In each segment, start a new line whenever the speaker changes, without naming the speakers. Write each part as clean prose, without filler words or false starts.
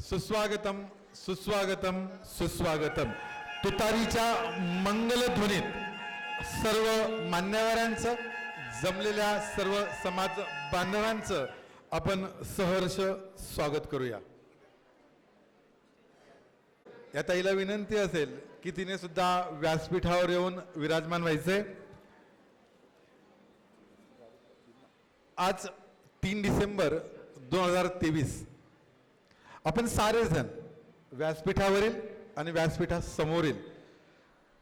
सुस्वागतम सुस्वागतम सुस्वागतम. तुतारीच्या मंगलध्वनीत सर्व मान्यवरांचं, जमलेल्या सर्व समाज बांधवांचं आपण सहर्ष स्वागत करूया. या ताईला विनंती असेल की तिने सुद्धा व्यासपीठावर येऊन विराजमान व्हायचे. आज 3 डिसेंबर 2023 आपण सारेजण व्यासपीठावरील आणि व्यासपीठासमोरील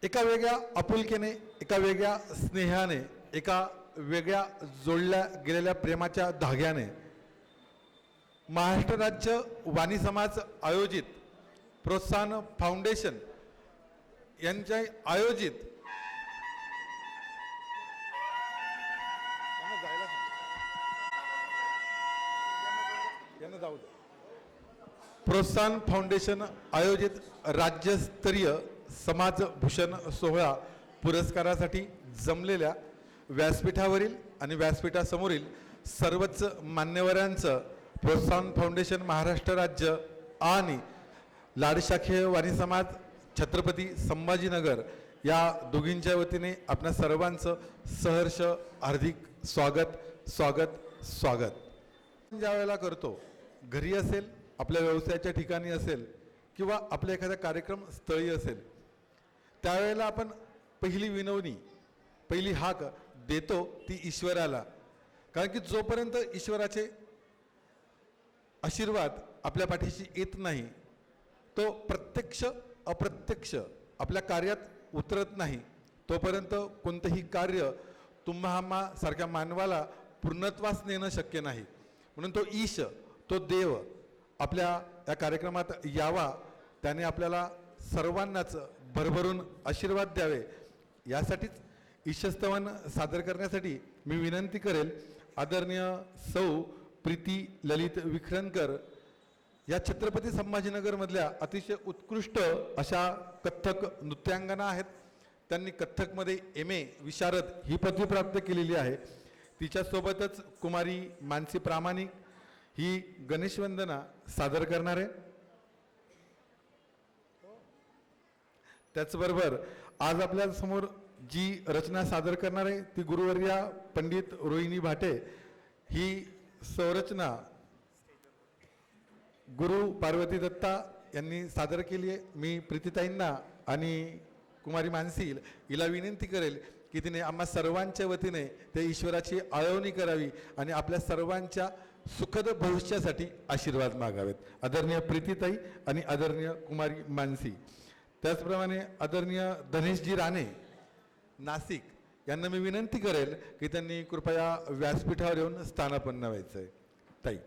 एका वेगळ्या आपुलकीने, एका वेगळ्या स्नेहाने, एका वेगळ्या जोडल्या गेलेल्या प्रेमाच्या धाग्याने महाराष्ट्र राज्य वाणी समाज आयोजित प्रोत्साहन फाउंडेशन यांच्या आयोजित प्रोत्साहन फाउंडेशन आयोजित राज्यस्तरीय समाजभूषण सोहळा पुरस्कारासाठी जमलेल्या व्यासपीठावरील आणि व्यासपीठासमोरील सर्वच मान्यवरांचं प्रोत्साहन फाउंडेशन महाराष्ट्र राज्य आणि लाडशाखीय वाणी समाज छत्रपती संभाजीनगर या दोघींच्या वतीने आपल्या सर्वांचं सहर्ष हार्दिक स्वागत स्वागत स्वागत. ज्या वेळेला करतो, घरी असेल, आपल्या व्यवसायाच्या ठिकाणी असेल किंवा आपल्या एखाद्या कार्यक्रम स्थळी असेल, त्यावेळेला आपण पहिली विनवणी, पहिली हाक देतो ती ईश्वराला. कारण की जोपर्यंत ईश्वराचे आशीर्वाद आपल्या पाठीशी येत नाही, तो प्रत्यक्ष अप्रत्यक्ष आपल्या कार्यात उतरत नाही, तोपर्यंत कोणतंही कार्य तुम्हा सारख्या मानवाला पूर्णत्वास नेणं शक्य नाही. म्हणून तो ईश, तो देव आपल्या या कार्यक्रमात यावा, त्याने आपल्याला सर्वांनाच भरभरून आशीर्वाद द्यावे. यासाठीच ईशस्तवन सादर करण्यासाठी मी विनंती करेल आदरणीय सौ प्रीती ललित विखरणकर या छत्रपती संभाजीनगरमधल्या अतिशय उत्कृष्ट अशा कथ्थक नृत्यांगना आहेत. त्यांनी कथ्थकमध्ये MA विशारद ही पदवी प्राप्त केलेली आहे. तिच्यासोबतच कुमारी मानसी प्रामाणिक ही गणेश वंदना सादर करणार आहे. त्याचबरोबर आज आपल्या समोर जी रचना सादर करणार आहे ती गुरुवर्या पंडित रोहिणी भाटे. ही संरचना गुरु पार्वती दत्ता यांनी सादर केली आहे. मी प्रीतीताईंना आणि कुमारी मानसी हिला विनंती करेल की तिने आम्हा सर्वांच्या वतीने त्या ईश्वराची आळवणी करावी आणि आपल्या सर्वांच्या सुखद भविष्यासाठी आशीर्वाद मागावेत. आदरणीय प्रीतीताई आणि आदरणीय कुमारी मानसी. त्याचप्रमाणे आदरणीय धनेशजी राणे नाशिक यांना मी विनंती करेल की त्यांनी कृपया व्यासपीठावर येऊन स्थानापन्न व्हायचं आहे. ताई.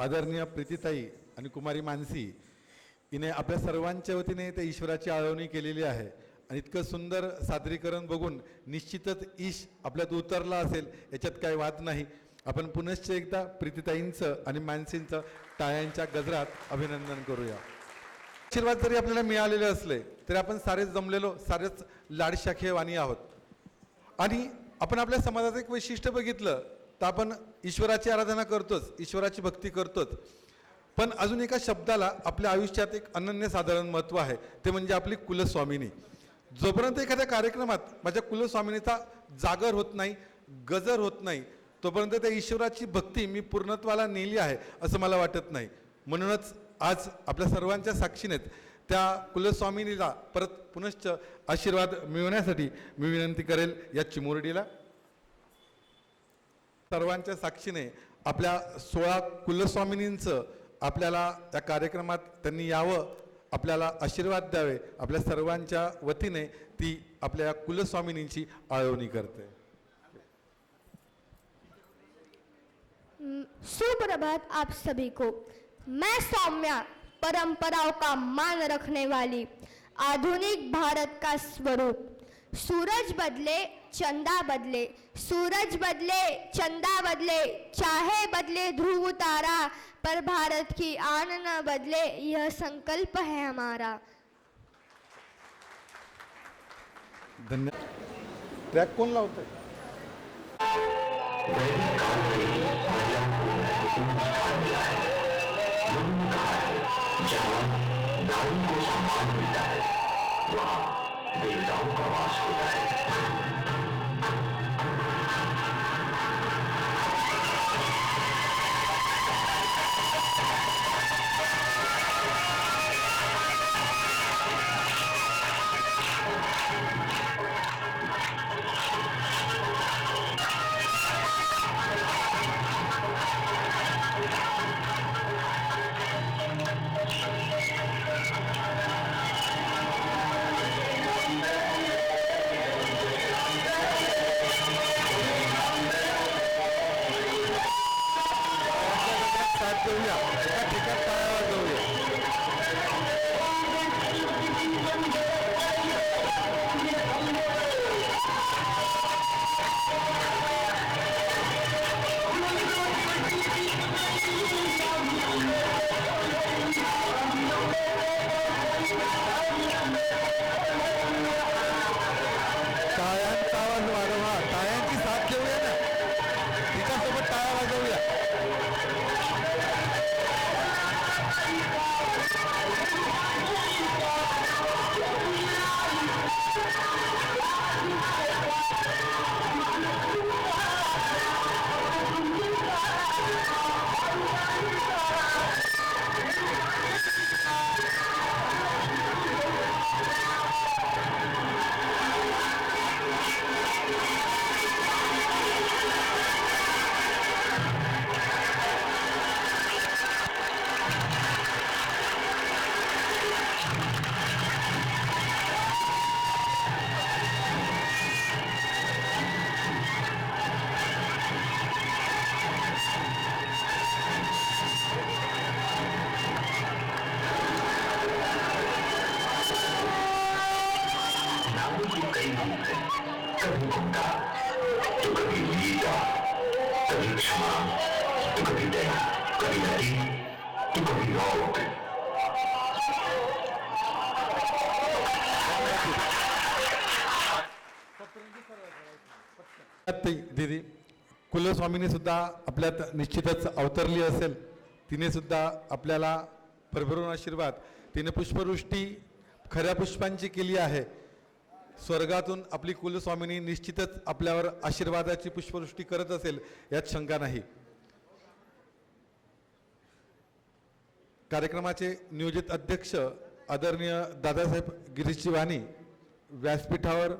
आदरणीय प्रीतीताई आणि कुमारी मानसी हिने आपल्या सर्वांच्या वतीने त्या ईश्वराची आळवणी केलेली आहे आणि इतकं सुंदर सादरीकरण बघून निश्चितच ईश आपल्यात उतरला असेल याच्यात काही वाद नाही. आपण पुनश्च एकदा प्रीतीताईंचं आणि मानसींचं टाळ्यांच्या गजरात अभिनंदन करूया. आशीर्वाद जरी आपल्याला मिळालेले असले तरी आपण सारेच जमलेलो सारेच लाडशाखेवाणी आहोत आणि आपण आपल्या समाजाचं एक वैशिष्ट्य बघितलं तर आपण ईश्वराची आराधना करतोच, ईश्वराची भक्ती करतोच, पण अजून एका शब्दाला आपल्या आयुष्यात एक अनन्यसाधारण महत्त्व आहे, ते म्हणजे आपली कुलस्वामिनी. जोपर्यंत एखाद्या कार्यक्रमात माझ्या कुलस्वामिनीचा जागर होत नाही, गजर होत नाही, तोपर्यंत त्या ईश्वराची भक्ती मी पूर्णत्वाला नेली आहे असं मला वाटत नाही. म्हणूनच आज आपल्या सर्वांच्या साक्षीनेत त्या कुलस्वामिनीला परत पुनश्च आशीर्वाद मिळवण्यासाठी मी विनंती करेल या चिमुरडीला. सर्वांच्या साक्षीने आपल्या 16 कुलस्वामिनींचं आपल्याला त्या कार्यक्रमात त्यांनी यावं, आपल्याला आशीर्वाद द्यावे, आपल्या सर्वांच्या वतीने ती आपल्या कुलस्वामिनींची आळवणी करते.
सुप्रभात आप सभी को. मैं सौम्या, परंपराओं का मान रखने वाली, आधुनिक भारत का स्वरूप. सूरज बदले चंदा बदले, सूरज बदले चंदा बदले, चाहे बदले ध्रुव तारा, पर भारत की आन न बदले, यह संकल्प है हमारा.
धन्यवाद. ट्रॅक कोण लावतंय?
जहाँ नारी को सम्मान मिलता है वहाँ देवताओं का वास होता है. कभी क्षमा तो कभी दया, कभी नदी तो कभी लौट।
दीदी कुलस्वामीने सुद्धा आपल्यात निश्चितच अवतरली असेल. तिने सुद्धा आपल्याला भरभरून आशीर्वाद, तिने पुष्पवृष्टी खऱ्या पुष्पांची केली आहे. स्वर्गातून आपली कुलस्वामिनी निश्चितच आपल्यावर आशीर्वादाची पुष्पवृष्टी करत असेल यात शंका नाही. कार्यक्रमाचे नियोजित अध्यक्ष आदरणीय दादासाहेब गिरीशजी वाणी, व्यासपीठावर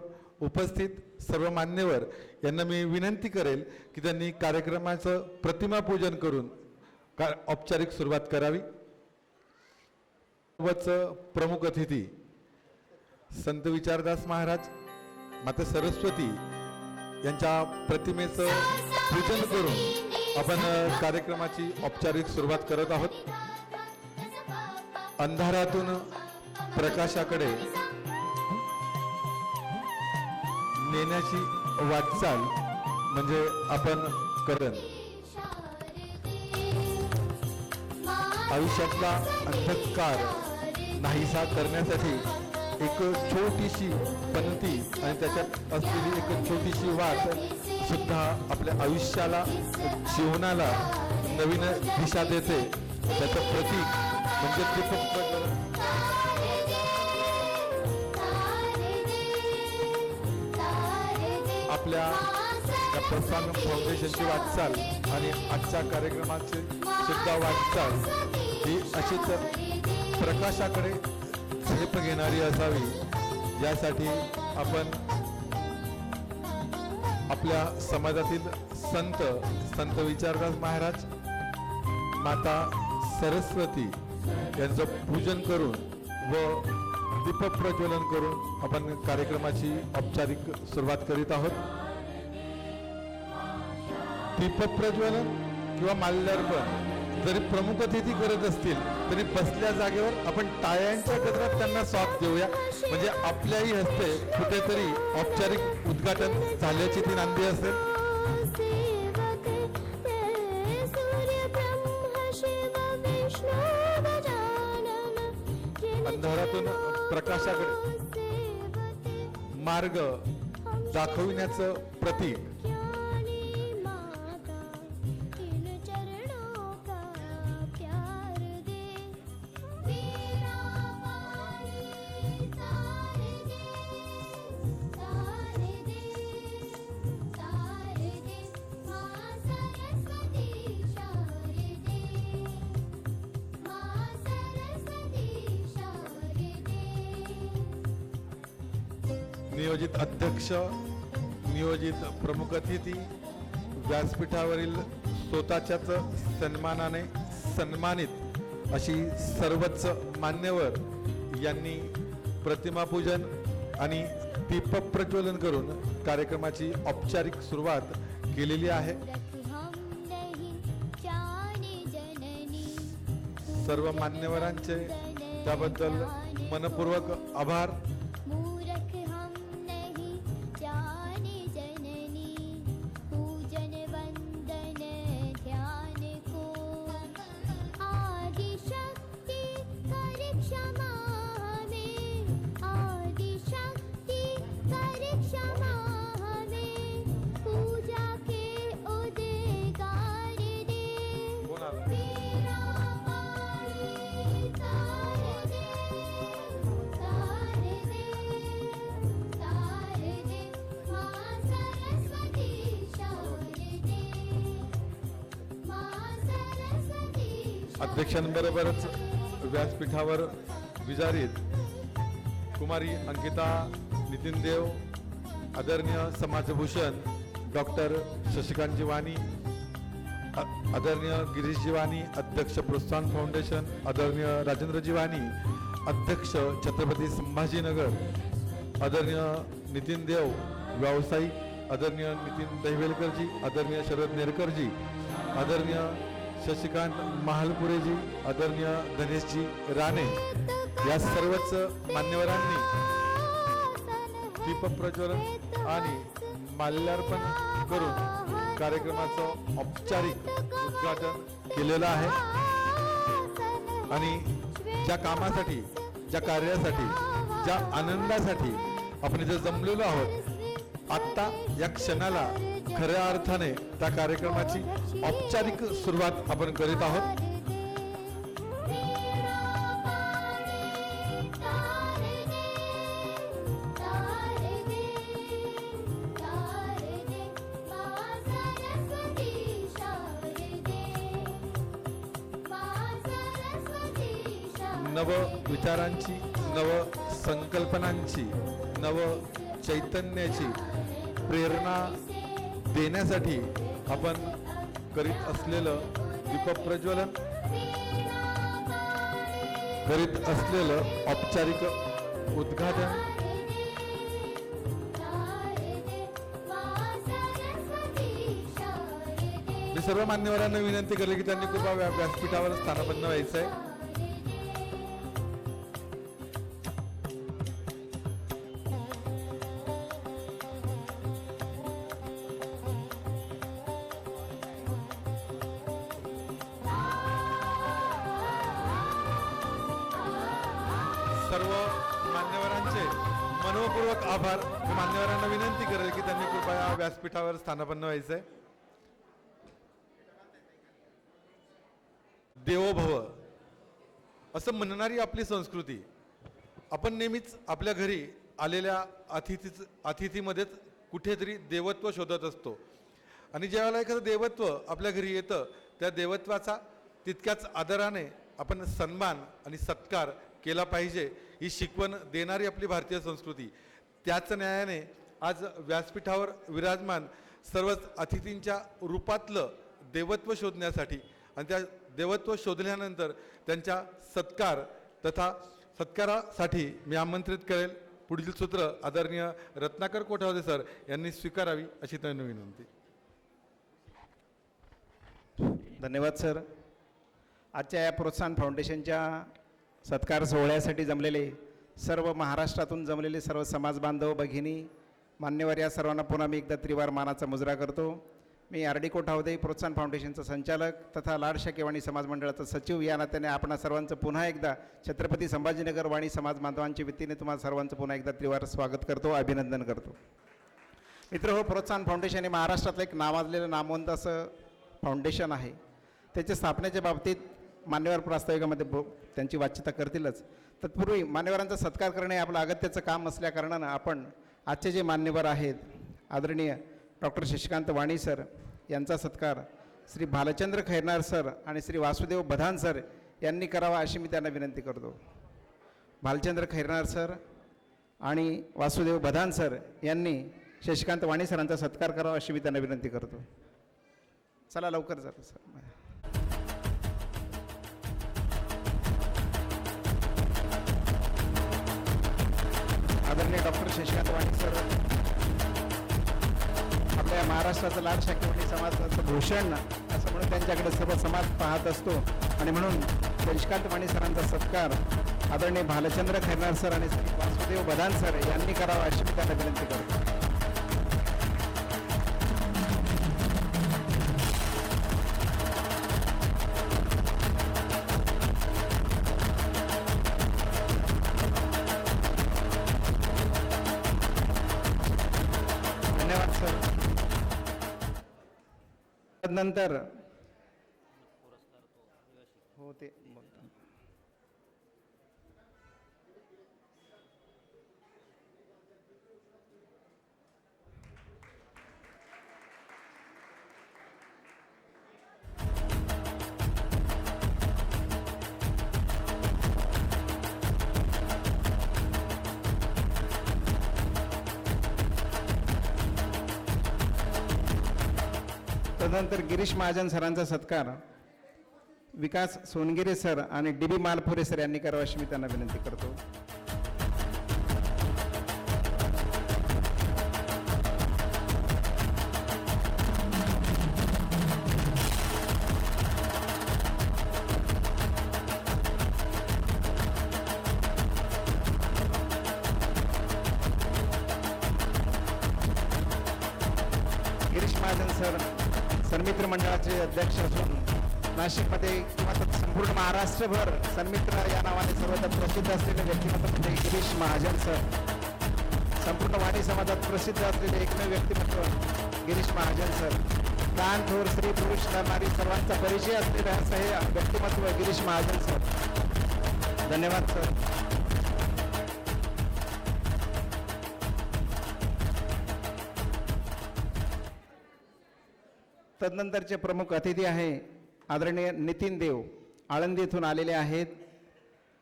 उपस्थित सर्व मान्यवर यांना मी विनंती करेल की त्यांनी कार्यक्रमाचं प्रतिमा पूजन करून औपचारिक सुरुवात करावी. प्रमुख अतिथी संत विचारदास महाराज, माता सरस्वती यांच्या प्रतिमेचं पूजन करून आपण कार्यक्रमाची औपचारिक सुरुवात करत आहोत. अंधारातून प्रकाशाकडे नेण्याची वाटचाल म्हणजे आपण करण. आयुष्यातला अंधकार नाहीसा करण्यासाठी एक छोटीशी पंक्ती आणि त्याच्यात असलेली एक छोटीशी वाट सुद्धा आपल्या आयुष्याला, जीवनाला नवीन दिशा देते. त्याचं प्रतीक म्हणजे दीपक. आपल्या या प्रस्थान फाउंडेशनची वाटचाल आणि आजच्या कार्यक्रमाची सुद्धा वाटचाल ही अशीच प्रकाशाकडे झेप घेणारी असावी, यासाठी आपण आपल्या समाजातील संत विचारदास महाराज, माता सरस्वती यांचं पूजन करून व दीप प्रज्वलन करून आपण कार्यक्रमाची औपचारिक सुरुवात करीत आहोत. दीप प्रज्वलन किंवा माल्यार्पण जरी प्रमुख अतिथी करत असतील तरी बसल्या जागेवर आपण टाळ्यांच्या गजरात त्यांना स्वागत देऊया, म्हणजे आपल्याही हस्ते कुठेतरी औपचारिक उद्घाटन झाल्याची ती नांदी असेल. अंधारातून प्रकाशाकडे मार्ग दाखविण्याचं प्रतीक नियोजित अध्यक्ष, नियोजित प्रमुख अतिथी, व्यासपीठावरील स्वतःच्याच सन्मानाने सन्मानित अशी सर्वच मान्यवर यांनी प्रतिमापूजन आणि दीप प्रज्वलन करून कार्यक्रमाची औपचारिक सुरुवात केलेली आहे. सर्व मान्यवरांचे त्याबद्दल मनपूर्वक आभार. अध्यक्षांबरोबरच व्यासपीठावर विजारीत कुमारी अंकिता नितीन देव, आदरणीय समाजभूषण डॉक्टर शशिकांतजी वाणी, आदरणीय गिरीशजी वाणी, अध्यक्ष प्रोत्साहन फाउंडेशन, आदरणीय राजेंद्रजी वाणी, अध्यक्ष छत्रपती संभाजीनगर, आदरणीय नितीन देव व्यावसायिक, आदरणीय नितीन दहिवेलकरजी, आदरणीय शरद नेरकरजी, आदरणीय शशिकांत महालपुरेजी, आदरणीय धनेशजी राणे, या सर्वच मान्यवरांनी दीप प्रज्वलन आणि माल्यार्पण करून कार्यक्रमाचं औपचारिक उद्घाटन केलेलं आहे आणि ज्या कामासाठी, ज्या कार्यासाठी, ज्या आनंदासाठी आपण इथे जमलेलो आहोत, आत्ता या क्षणाला खऱ्या अर्थाने त्या कार्यक्रमाची औपचारिक सुरुवात आपण करीत आहोत. नव विचारांची, नव संकल्पनांची, नव चैतन्याची प्रेरणा देण्यासाठी आपण करीत असलेलं दीपप्रज्वलन, करीत असलेलं औपचारिक उद्घाटन मी सर्व मान्यवरांना विनंती केली की त्यांनी कृपा व्यासपीठावर स्थानापन्न व्हायचं आहे. सर्व मान्यवरांचे मनोपूर्वक आभार. मी मान्यवरांना विनंती करेल की त्यांनी कृपया व्यासपीठावर स्थानापन्न व्हायचंय. देवो भव असं म्हणणारी आपली संस्कृती. आपण नेहमीच आपल्या घरी आलेल्या अतिथीमध्येच कुठेतरी देवत्व शोधत असतो आणि ज्यावेळेला एखादं देवत्व आपल्या घरी येतं त्या देवत्वाचा तितक्याच आदराने आपण सन्मान आणि सत्कार केला पाहिजे, ही शिकवण देणारी आपली भारतीय संस्कृती. त्याच न्यायाने आज व्यासपीठावर विराजमान सर्वच अतिथींच्या रूपातलं देवत्व शोधण्यासाठी आणि त्या देवत्व शोधल्यानंतर त्यांच्या सत्कार तथा सत्कारासाठी मी आमंत्रित करेल. पुढील सूत्र आदरणीय रत्नाकर कोठावदे सर यांनी स्वीकारावी अशी त्यांना विनंती.
धन्यवाद सर. आजच्या या प्रोत्साहन फाउंडेशनच्या सत्कार सोहळ्यासाठी जमलेले सर्व महाराष्ट्रातून जमलेले सर्व समाज बांधव, भगिनी, मान्यवर या सर्वांना पुन्हा मी एकदा त्रिवार मानाचा मुजरा करतो. मी आर.डी. कोठावदे प्रोत्साहन फाउंडेशनचा संचालक तथा लाडशा केवाणी समाज मंडळाचा सचिव या नात्याने आपणा सर्वांचं पुन्हा एकदा छत्रपती संभाजीनगर वाणी समाज बांधवांच्या वतीने तुम्हाला सर्वांचं पुन्हा एकदा त्रिवार स्वागत करतो, अभिनंदन करतो. मित्र हो, प्रोत्साहन फाउंडेशन हे महाराष्ट्रातलं एक नावाजलेलं नामवंत असं फाउंडेशन आहे. त्याच्या स्थापनेच्या बाबतीत मान्यवर प्रास्ताविकामध्ये त्यांची वाच्यता करतीलच. तत्पूर्वी मान्यवरांचा सत्कार करणे आपलं अगत्याचं काम असल्याकारणानं आपण आजचे जे मान्यवर आहेत आदरणीय डॉक्टर शशिकांत वाणी सर यांचा सत्कार श्री भालचंद्र खैरनार सर आणि श्री वासुदेव बधान सर यांनी करावा अशी मी त्यांना विनंती करतो. भालचंद्र खैरनार सर आणि वासुदेव बधान सर यांनी शशिकांत वाणी सरांचा सत्कार करावा अशी मी त्यांना विनंती करतो. चला लवकर जातो सर. आदरणीय डॉक्टर शशिकांत वाणी सर आपल्या महाराष्ट्राचं लाडशा केवणी समाजाचं भूषण असं म्हणून त्यांच्याकडे सर्व समाज पाहत असतो आणि म्हणून शशिकांत वाणी सरांचा सत्कार आदरणीय भालचंद्र खैरनार सर आणि श्री वासुदेव बधान सर यांनी करावा अशी मी त्यांना विनंती करतो. धन्यवाद सर. नंतर हो ते तदनंतर गिरीश महाजन सरांचा सत्कार विकास सोनगिरे सर आणि डी.बी. मालपुरे सर यांनी करावा अशी मी त्यांना विनंती करतो. गिरीश महाजन सर सन्मित्र मंडळाचे अध्यक्ष असून नाशिकमध्ये किंवा संपूर्ण महाराष्ट्रभर सन्मित्र या नावाने सर्वत्र प्रसिद्ध असलेले व्यक्तिमत्व म्हणजे गिरीश महाजन सर. संपूर्ण वाणी समाजात प्रसिद्ध असलेले एकमेव व्यक्तिमत्व गिरीश महाजन सर. दान थोर स्त्री पुरुष नारी सर्वांचा परिचय असलेले असं हे व्यक्तिमत्व गिरीश महाजन सर. धन्यवाद सर. तदनंतरचे प्रमुख अतिथी आहे आदरणीय नितीन देव, आळंदी येथून आलेले आहेत.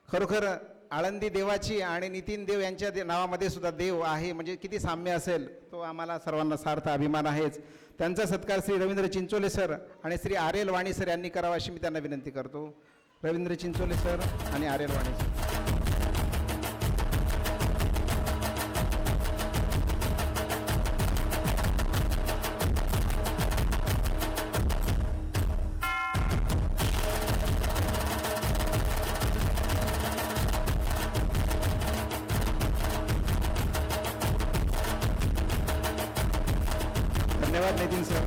खरोखर आळंदी देवाची आणि नितीन देव यांच्या नावामध्ये सुद्धा देव आहे म्हणजे किती साम्य असेल तो आम्हाला सर्वांना सार्थ अभिमान आहेच. त्यांचा सत्कार श्री रवींद्र चिंचोले सर आणि श्री आर एल वाणी सर यांनी करावा अशी मी त्यांना विनंती करतो. रवींद्र चिंचोले सर आणि आर एल वाणी सर. धन्यवाद नितीन सर.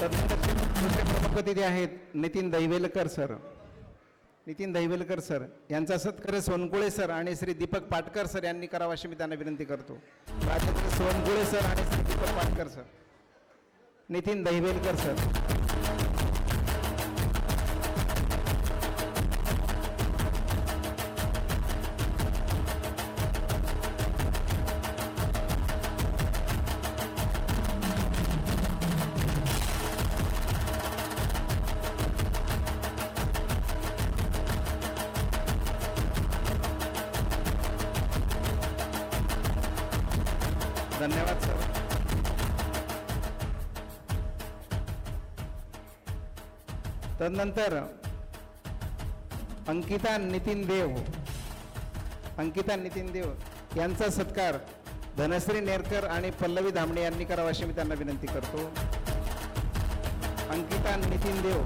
तदनंतर दुसरे प्रमुख अतिथी आहेत नितीन दैवेलकर सर. नितीन दैवेलकर सर यांचा सत्कार सोनकुळे सर आणि श्री दीपक पाटकर सर यांनी करावा अशी मी त्यांना विनंती करतो. राजेंद्र सोनकुळे सर आणि श्री दीपक पाटकर सर. नितीन दैवेलकर सर. धन्यवाद सर. तदनंतर अंकिता नितीन देव यांचा सत्कार धनश्री नेरकर आणि पल्लवी धामणे यांनी करावा अशी मी त्यांना विनंती करतो. अंकिता नितीन देव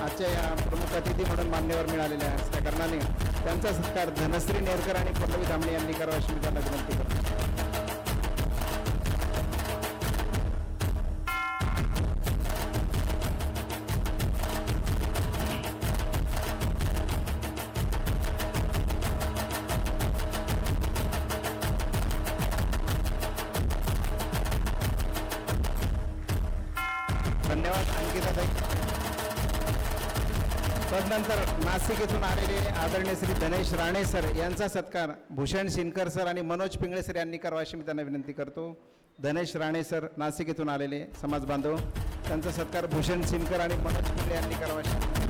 आजच्या या प्रमुख अतिथी म्हणून मान्यवर मिळालेल्या असल्या कारणाने त्यांचा सत्कार धनश्री नेरकर आणि पल्लवी धामणे यांनी करावा अशी मी त्यांना विनंती करतो. धन्यवाद अंकिताताई. तदनंतर नाशिक येथून आलेले आदरणीय श्री धनेश राणे सर यांचा सत्कार भूषण शिनकर सर आणि मनोज पिंगळे सर यांनी करावा अशी मी त्यांना विनंती करतो. धनेश राणे सर नाशिक येथून आलेले समाज बांधव, त्यांचा सत्कार भूषण शिनकर आणि मनोज पिंगळे यांनी करावा अशी.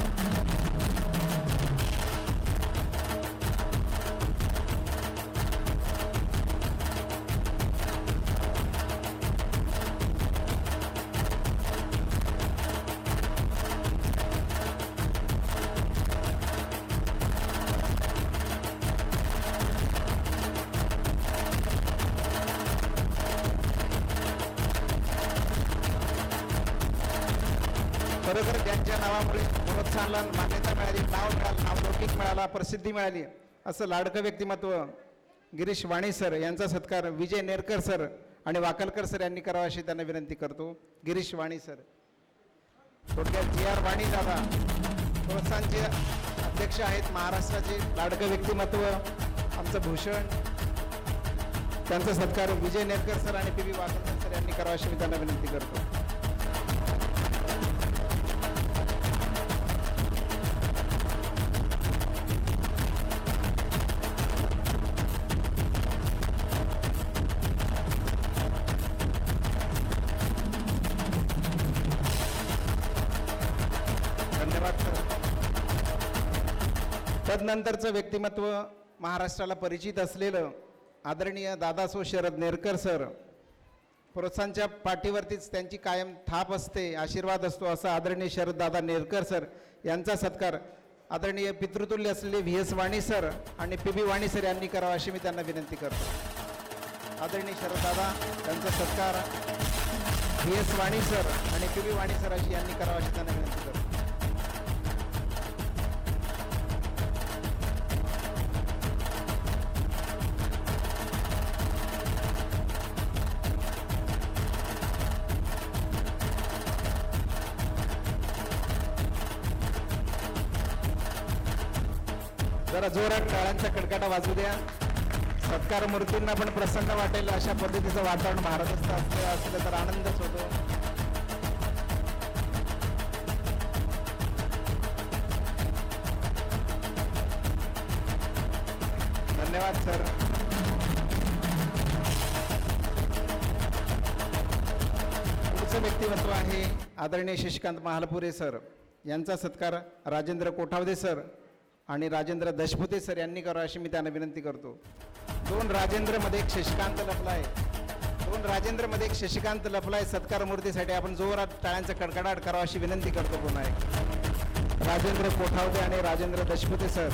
खरोखर त्यांच्या नावामुळे प्रोत्साहनाला मान्यता मिळाली, नाव मिळालं, नावलौकिक मिळाला, प्रसिद्धी मिळाली असं लाडकं व्यक्तिमत्व गिरीश वाणी सर यांचा सत्कार विजय नेरकर सर आणि वाकलकर सर यांनी करावा अशी त्यांना विनंती करतो. गिरीश वाणी सर. थोडक्यात जी आर वाणी दादा प्रोत्साहनचे अध्यक्ष आहेत, महाराष्ट्राचे लाडकं व्यक्तिमत्व आमचं भूषण. त्यांचा सत्कार विजय नेरकर सर आणि पी वाकलकर सर यांनी करावा अशी मी त्यांना विनंती करतो. तदनंतरचं व्यक्तिमत्व महाराष्ट्राला परिचित असलेलं आदरणीय दादासो शरद नेरकर सर. प्रोत्साहनच्या पाठीवरतीच त्यांची कायम थाप असते, आशीर्वाद असतो असं आदरणीय शरद दादा नेरकर सर यांचा सत्कार आदरणीय पितृतुल्य असलेले व्ही एस वाणी सर आणि पी बी वाणी सर यांनी करावा अशी मी त्यांना विनंती करतो. आदरणीय शरद दादा त्यांचा सत्कार व्ही एस वाणी सर आणि पी बी वाणी सर अशी यांनी करावा अशी त्यांना विनंती करतो. जरा जोरात टाळ्यांचा कडकडा वाजू द्या. सत्कार मूर्तींना पण प्रसन्न वाटेल अशा पद्धतीचं वातावरण महाराष्ट्रात असलं तर आनंदच होतो. धन्यवाद सर. पुढचं व्यक्तिमत्व आहे आदरणीय शशिकांत महालपुरे सर. यांचा सत्कार राजेंद्र कोठावदे सर आणि राजेंद्र दशपुते सर यांनी करावा अशी मी त्यांना विनंती करतो. दोन राजेंद्रमध्ये एक शशिकांत लपलाय. एक शशिकांत लपलाय. सत्कार मूर्तीसाठी आपण जोरात टाळ्यांचा कडकडाट करावा अशी विनंती करतो. पुन्हा एक राजेंद्र कोठावदे आणि राजेंद्र दशपुते सर.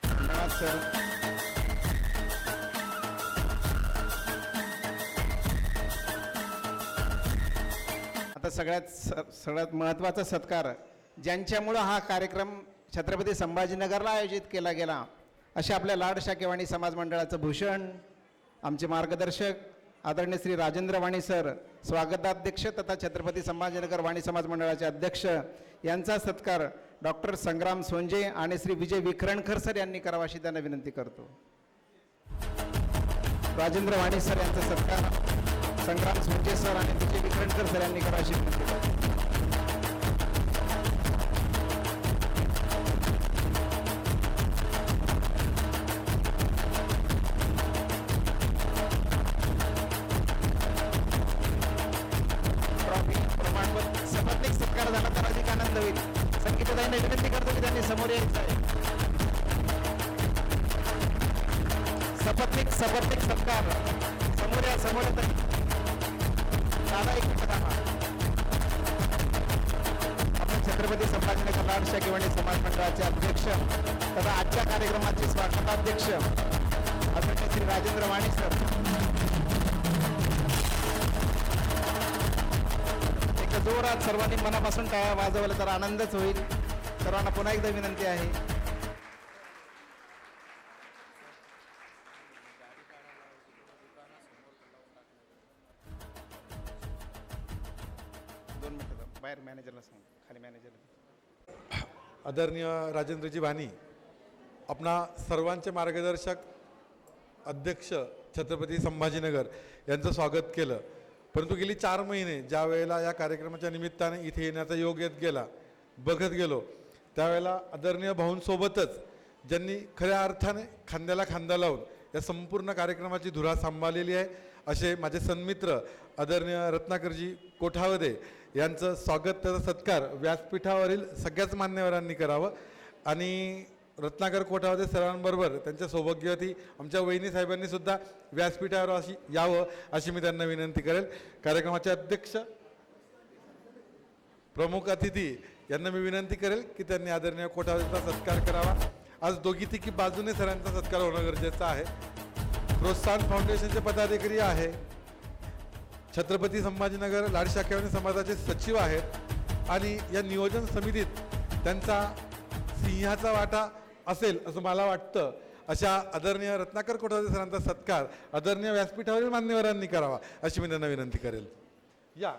धन्यवाद सर. आता सगळ्यात महत्त्वाचा सत्कार ज्यांच्यामुळं हा कार्यक्रम छत्रपती संभाजीनगरला आयोजित केला गेला अशा आपल्या लाड शाखेवाणी समाज मंडळाचं भूषण आमचे मार्गदर्शक आदरणीय श्री राजेंद्र वाणी सर, स्वागताध्यक्ष तथा छत्रपती संभाजीनगर वाणी समाज मंडळाचे अध्यक्ष, यांचा सत्कार डॉक्टर संग्राम सोंजे आणि श्री विजय विखरणकर सर यांनी करावा अशी त्यांना विनंती करतो. राजेंद्र वाणी सर यांचा सत्कार संग्राम सोंजे सर आणि विजय विखरणकर सर यांनी करावा अशी विनंती करतो. प्रमाणपत्र सपत्नीक सत्कार झाला तर अधिक आनंद होईल. संगीतताईंना विनंती करतो की त्यांनी समोर यायचं आहे. सपत्नीक सत्कार समोर येत दादा एक मिनिट थांबा. आपण छत्रपती संभाजीनगर लाड शाखेवाणी समाज मंडळाचे अध्यक्ष तथा आजच्या कार्यक्रमाचे स्वागताध्यक्ष आदरणीय श्री राजेंद्र वाणी सर. एक जोरात सर्वांनी मनापासून टाळ्या वाजवल्या तर आनंदच होईल. सर्वांना पुन्हा एकदा विनंती आहे. बाहेर मॅनेजरला सांग, खाली मॅनेजरला.
आदरणीय राजेंद्रजी वाणी, आपणा सर्वांचे मार्गदर्शक अध्यक्ष छत्रपती संभाजीनगर यांचं स्वागत केलं. परंतु गेली 4 महिने ज्या वेळेला या कार्यक्रमाच्या निमित्ताने इथे येण्याचा योग येत गेला, बघत गेलो, त्यावेळेला आदरणीय भाऊंसोबतच ज्यांनी खऱ्या अर्थाने खांद्याला खांदा लावून या संपूर्ण कार्यक्रमाची धुरा सांभाळलेली आहे असे माझे सन्मित्र आदरणीय रत्नाकरजी कोठावदे यांचं स्वागत, त्याचा सत्कार व्यासपीठावरील सगळ्याच मान्यवरांनी करावं. आणि रत्नाकर कोठावदे सरांबरोबर त्यांच्या सौभाग्यवती आमच्या वहिनी साहेबांनी सुद्धा व्यासपीठावर यावं अशी मी त्यांना विनंती करेल. कार्यक्रमाचे अध्यक्ष प्रमुख अतिथी यांना मी विनंती करेल की त्यांनी आदरणीय कोठावदेचा सत्कार करावा. आज दोघी तिघी बाजूने सरांचा सत्कार होणं गरजेचं आहे. प्रोत्साहन फाउंडेशनचे पदाधिकारी आहे, छत्रपती संभाजीनगर लाड शाखेवाणी समाजाचे सचिव आहेत आणि या नियोजन समितीत त्यांचा सिंहाचा वाटा असेल असं मला वाटतं. अशा आदरणीय रत्नाकर कोठावदे सरांचा सत्कार आदरणीय व्यासपीठावरील मान्यवरांनी करावा अशी मी त्यांना विनंती करेल. या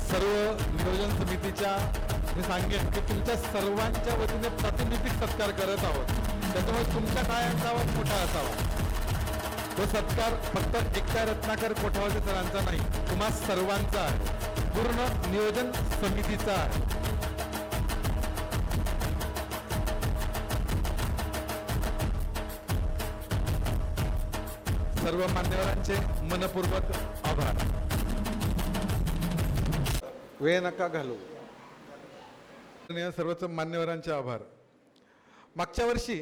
सर्व नियोजन समितीच्या मी सांगेन की तुमच्या सर्वांच्या वतीने प्रातिनिधिक सत्कार करत आहोत, त्याच्यामुळे तुमच्या टाळ्यांचा आवाज मोठा असावा. तो सत्कार फक्त एकट्या रत्नाकर कोठावदे सरांचा नाही, तुम्हा सर्वांचा आहे, पूर्ण नियोजन समितीचा आहे. सर्व मान्यवरांचे मनपूर्वक आभार. वेळ नका घालू. सर्वच मान्यवरांचे आभार. मागच्या वर्षी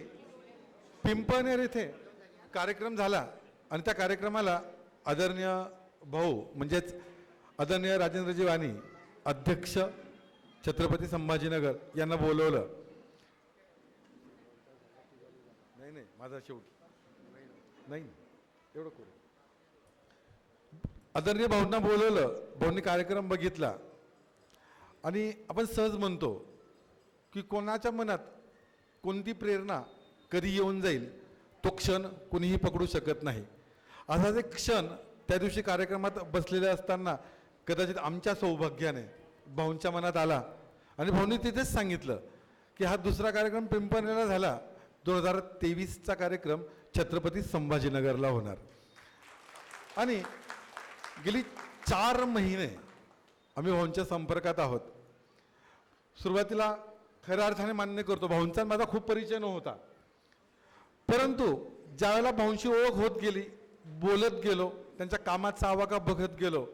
पिंपळनेर येथे कार्यक्रम झाला आणि त्या कार्यक्रमाला आदरणीय भाऊ म्हणजेच आदरणीय राजेंद्रजी वाणी अध्यक्ष, छत्रपती संभाजीनगर यांना बोलवलं. नाही माझा शेवटी नाही एवढं करू. आदरणीय भाऊंना बोलवलं. भाऊंनी कार्यक्रम बघितला आणि आपण सहज म्हणतो की कोणाच्या मनात कोणती प्रेरणा कधी येऊन जाईल तो क्षण कोणीही पकडू शकत नाही. असाच एक क्षण त्या दिवशी कार्यक्रमात बसलेले असताना कदाचित आमच्या सौभाग्याने भाऊंच्या मनात आला आणि भाऊंनी तिथेच सांगितलं की हा दुसरा कार्यक्रम पिंपळनेरला झाला, 2023चा कार्यक्रम छत्रपती संभाजीनगरला होणार. आणि गेली 4 महिने आम्ही भाऊंच्या संपर्कात आहोत. सुरुवातीला खऱ्या अर्थाने मान्य करतो भाऊंचा माझा खूप परिचय नव्हता, परंतु ज्यावेळेला भाऊंशी ओळख होत गेली, बोलत गेलो, त्यांच्या कामाचा आवाका बघत गेलो,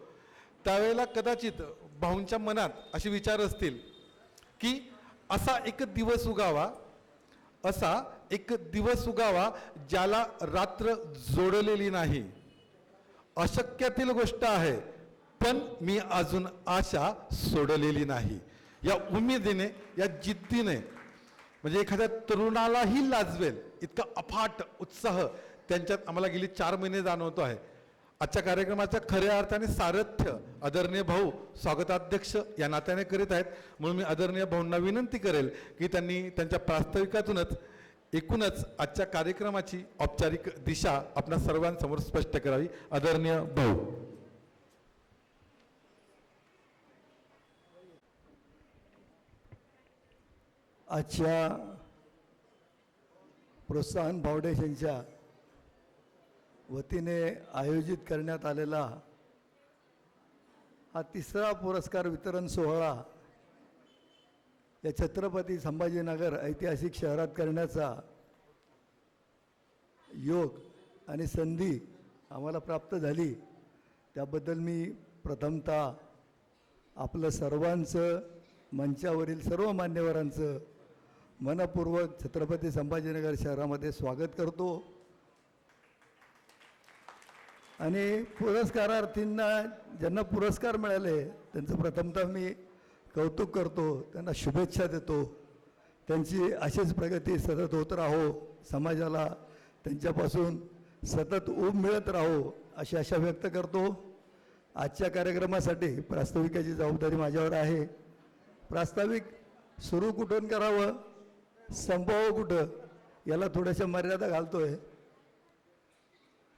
त्यावेळेला कदाचित भाऊंच्या मनात असे विचार असतील की असा एक दिवस उगावा ज्याला रात्र जोडलेली नाही. अशक्यातील गोष्ट आहे पण मी अजून आशा सोडलेली नाही. या उमेदीने, या जिद्दीने म्हणजे एखाद्या तरुणालाही लाजवेल इतका अफाट उत्साह त्यांच्यात आम्हाला गेली 4 महिने जाणवतो आहे. आजच्या कार्यक्रमाच्या खऱ्या अर्थाने सारथ्य आदरणीय भाऊ स्वागताध्यक्ष या नात्याने करीत आहेत. म्हणून मी आदरणीय भाऊंना विनंती करेल की त्यांनी त्यांच्या प्रास्ताविकातूनच एकूणच आजच्या कार्यक्रमाची औपचारिक दिशा आपणा सर्वांसमोर स्पष्ट करावी. आदरणीय भाऊ.
आजच्या प्रोत्साहन फाउंडेशनच्या वतीने आयोजित करण्यात आलेला हा 3रा पुरस्कार वितरण सोहळा या छत्रपती संभाजीनगर ऐतिहासिक शहरात करण्याचा योग आणि संधी आम्हाला प्राप्त झाली. त्याबद्दल मी प्रथमतः आपलं सर्वांचं, मंचावरील सर्व मान्यवरांचं मनपूर्वक छत्रपती संभाजीनगर शहरामध्ये स्वागत करतो. आणि पुरस्कारार्थींना ज्यांना पुरस्कार मिळाले त्यांचं प्रथमतः मी कौतुक करतो, त्यांना शुभेच्छा देतो. त्यांची अशीच प्रगती सतत होत राहो, समाजाला त्यांच्यापासून सतत ऊब मिळत राहो अशी आशा व्यक्त करतो. आजच्या कार्यक्रमासाठी प्रास्ताविकाची जबाबदारी माझ्यावर आहे. प्रास्ताविक सुरू कुठून करावं, संपवावं कुठं, याला थोड्याशा मर्यादा घालतोय.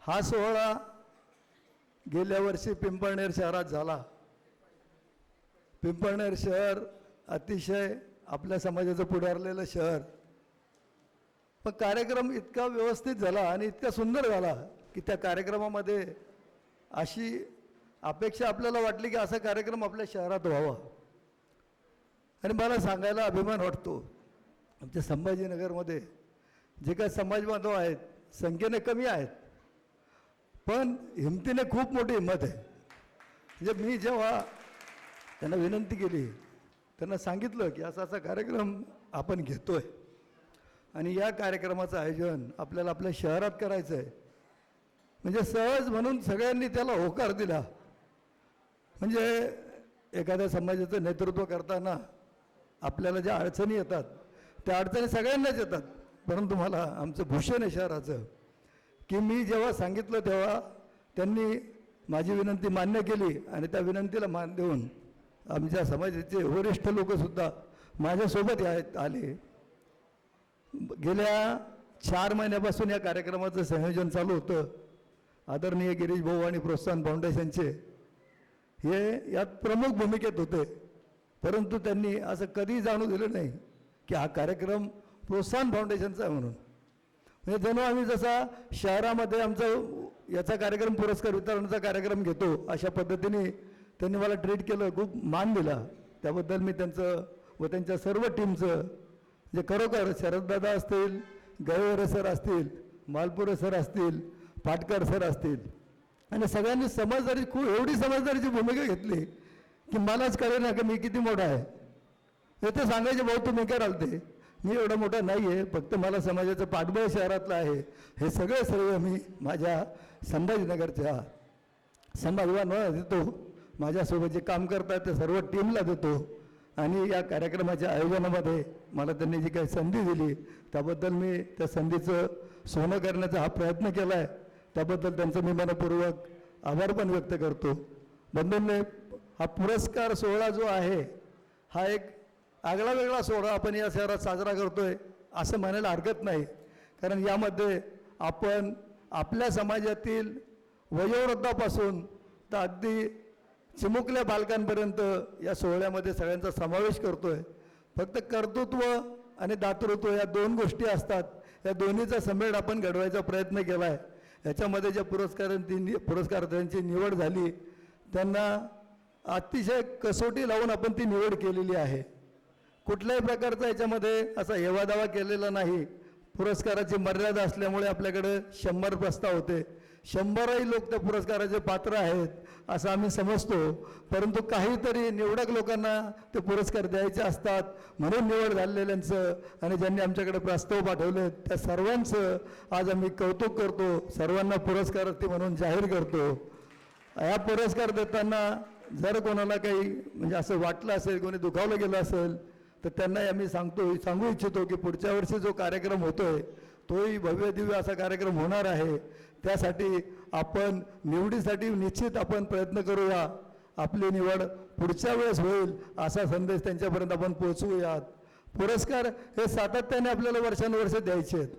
हा सोहळा गेल्या वर्षी पिंपळनेर शहरात झाला. पिंपळनेर शहर अतिशय आपल्या समाजाचं पुढारलेलं शहर. पण कार्यक्रम इतका व्यवस्थित झाला आणि इतका सुंदर झाला की त्या कार्यक्रमामध्ये अशी अपेक्षा आपल्याला वाटली की असा कार्यक्रम आपल्या शहरात व्हावा. आणि मला सांगायला अभिमान वाटतो, आमच्या संभाजीनगरमध्ये जे काही समाज बांधव आहेत संख्येने कमी आहेत, पण हिमतीने खूप मोठी हिंमत आहे. म्हणजे मी जेव्हा त्यांना विनंती केली, त्यांना सांगितलं की असा असा कार्यक्रम आपण घेतोय आणि या कार्यक्रमाचं आयोजन आपल्याला आपल्या शहरात करायचं आहे, म्हणजे सहज म्हणून सगळ्यांनी त्याला होकार दिला. म्हणजे एखाद्या समाजाचं नेतृत्व करताना आपल्याला ज्या अडचणी येतात त्या अडचणी सगळ्यांनाच येतात, परंतु मला आमचं भूषण आहे शहराचं की मी जेव्हा सांगितलं तेव्हा त्यांनी माझी विनंती मान्य केली आणि त्या विनंतीला मान देऊन आमच्या समाजाचे वरिष्ठ लोकसुद्धा माझ्यासोबत आले. गेल्या 4 महिन्यापासून या कार्यक्रमाचं संयोजन चालू होतं. आदरणीय गिरीश भाऊ आणि प्रोत्साहन फाउंडेशनचे हे यात प्रमुख भूमिकेत होते, परंतु त्यांनी असं कधी जाणू दिलं नाही की हा कार्यक्रम प्रोत्साहन फाउंडेशनचा आहे म्हणून. म्हणजे जणू आम्ही जसा शहरामध्ये आमचा याचा कार्यक्रम, पुरस्कार वितरणाचा कार्यक्रम घेतो, अशा पद्धतीने त्यांनी मला ट्रीट केलं, खूप मान दिला. त्याबद्दल मी त्यांचं व त्यांच्या सर्व टीमचं, जे खरोखर शरददादा असतील, गयवरे सर असतील, मालपुरे सर असतील, पाटकर सर असतील, आणि सगळ्यांनी समजदारी, खूप एवढी समजदारीची भूमिका घेतली की मलाच कळेना की मी किती मोठा आहे. ते सांगायचे, भाऊ तुम्ही कराल ते, मी एवढा मोठा नाही आहे, फक्त मला समाजाचं पाठबळ शहरातलं आहे. हे सगळे सर्व मी माझ्या संभाजीनगरच्या समाजबांधवांना देतो, माझ्यासोबत जे काम करतात त्या सर्व टीमला देतो. आणि या कार्यक्रमाच्या आयोजनामध्ये मला त्यांनी जी काही संधी दिली त्याबद्दल मी त्या संधीचं सोनं करण्याचा हा प्रयत्न केला आहे, त्याबद्दल त्यांचं मी मनपूर्वक आभार पण व्यक्त करतो. बंधूंनी, हा पुरस्कार सोहळा जो आहे हा एक आगळा वेगळा सोहळा आपण या शहरात साजरा करतोय असं म्हणायला हरकत नाही, कारण यामध्ये आपण आपल्या समाजातील वयोवृद्धापासून तर अगदी चिमुकल्या बालकांपर्यंत या सोहळ्यामध्ये सगळ्यांचा समावेश करतोय. फक्त कर्तृत्व आणि दातृत्व या दोन गोष्टी असतात, या दोन्हीचा समेट आपण घडवायचा प्रयत्न केला आहे. याच्यामध्ये ज्या पुरस्कारार्थ्यांची निवड झाली त्यांना अतिशय कसोटी लावून आपण ती निवड केलेली आहे. कुठल्याही प्रकारचा याच्यामध्ये असा हेवादावा केलेला नाही. पुरस्काराची मर्यादा असल्यामुळे आपल्याकडे 100 प्रस्ताव होते, 100ही लोक त्या पुरस्काराचे पात्र आहेत असं आम्ही समजतो, परंतु काहीतरी निवडक लोकांना ते पुरस्कार द्यायचे असतात म्हणून निवड झालेल्यांचं आणि ज्यांनी आमच्याकडे प्रस्ताव पाठवले त्या सर्वांचं आज आम्ही कौतुक करतो, सर्वांना पुरस्कारार्थी म्हणून जाहीर करतो. या पुरस्कार देताना जर कोणाला काही म्हणजे असं वाटलं असेल, कोणी दुखावलं गेलं असेल तर त्यांनाही आम्ही सांगू इच्छितो की पुढच्या वर्षी जो कार्यक्रम होतोय तोही भव्य दिव्य असा कार्यक्रम होणार आहे. त्यासाठी आपण निवडीसाठी निश्चित आपण प्रयत्न करूया, आपली निवड पुढच्या वेळेस होईल असा संदेश त्यांच्यापर्यंत आपण पोहोचवूयात. पुरस्कार हे सातत्याने आपल्याला वर्षानुवर्ष द्यायचे आहेत.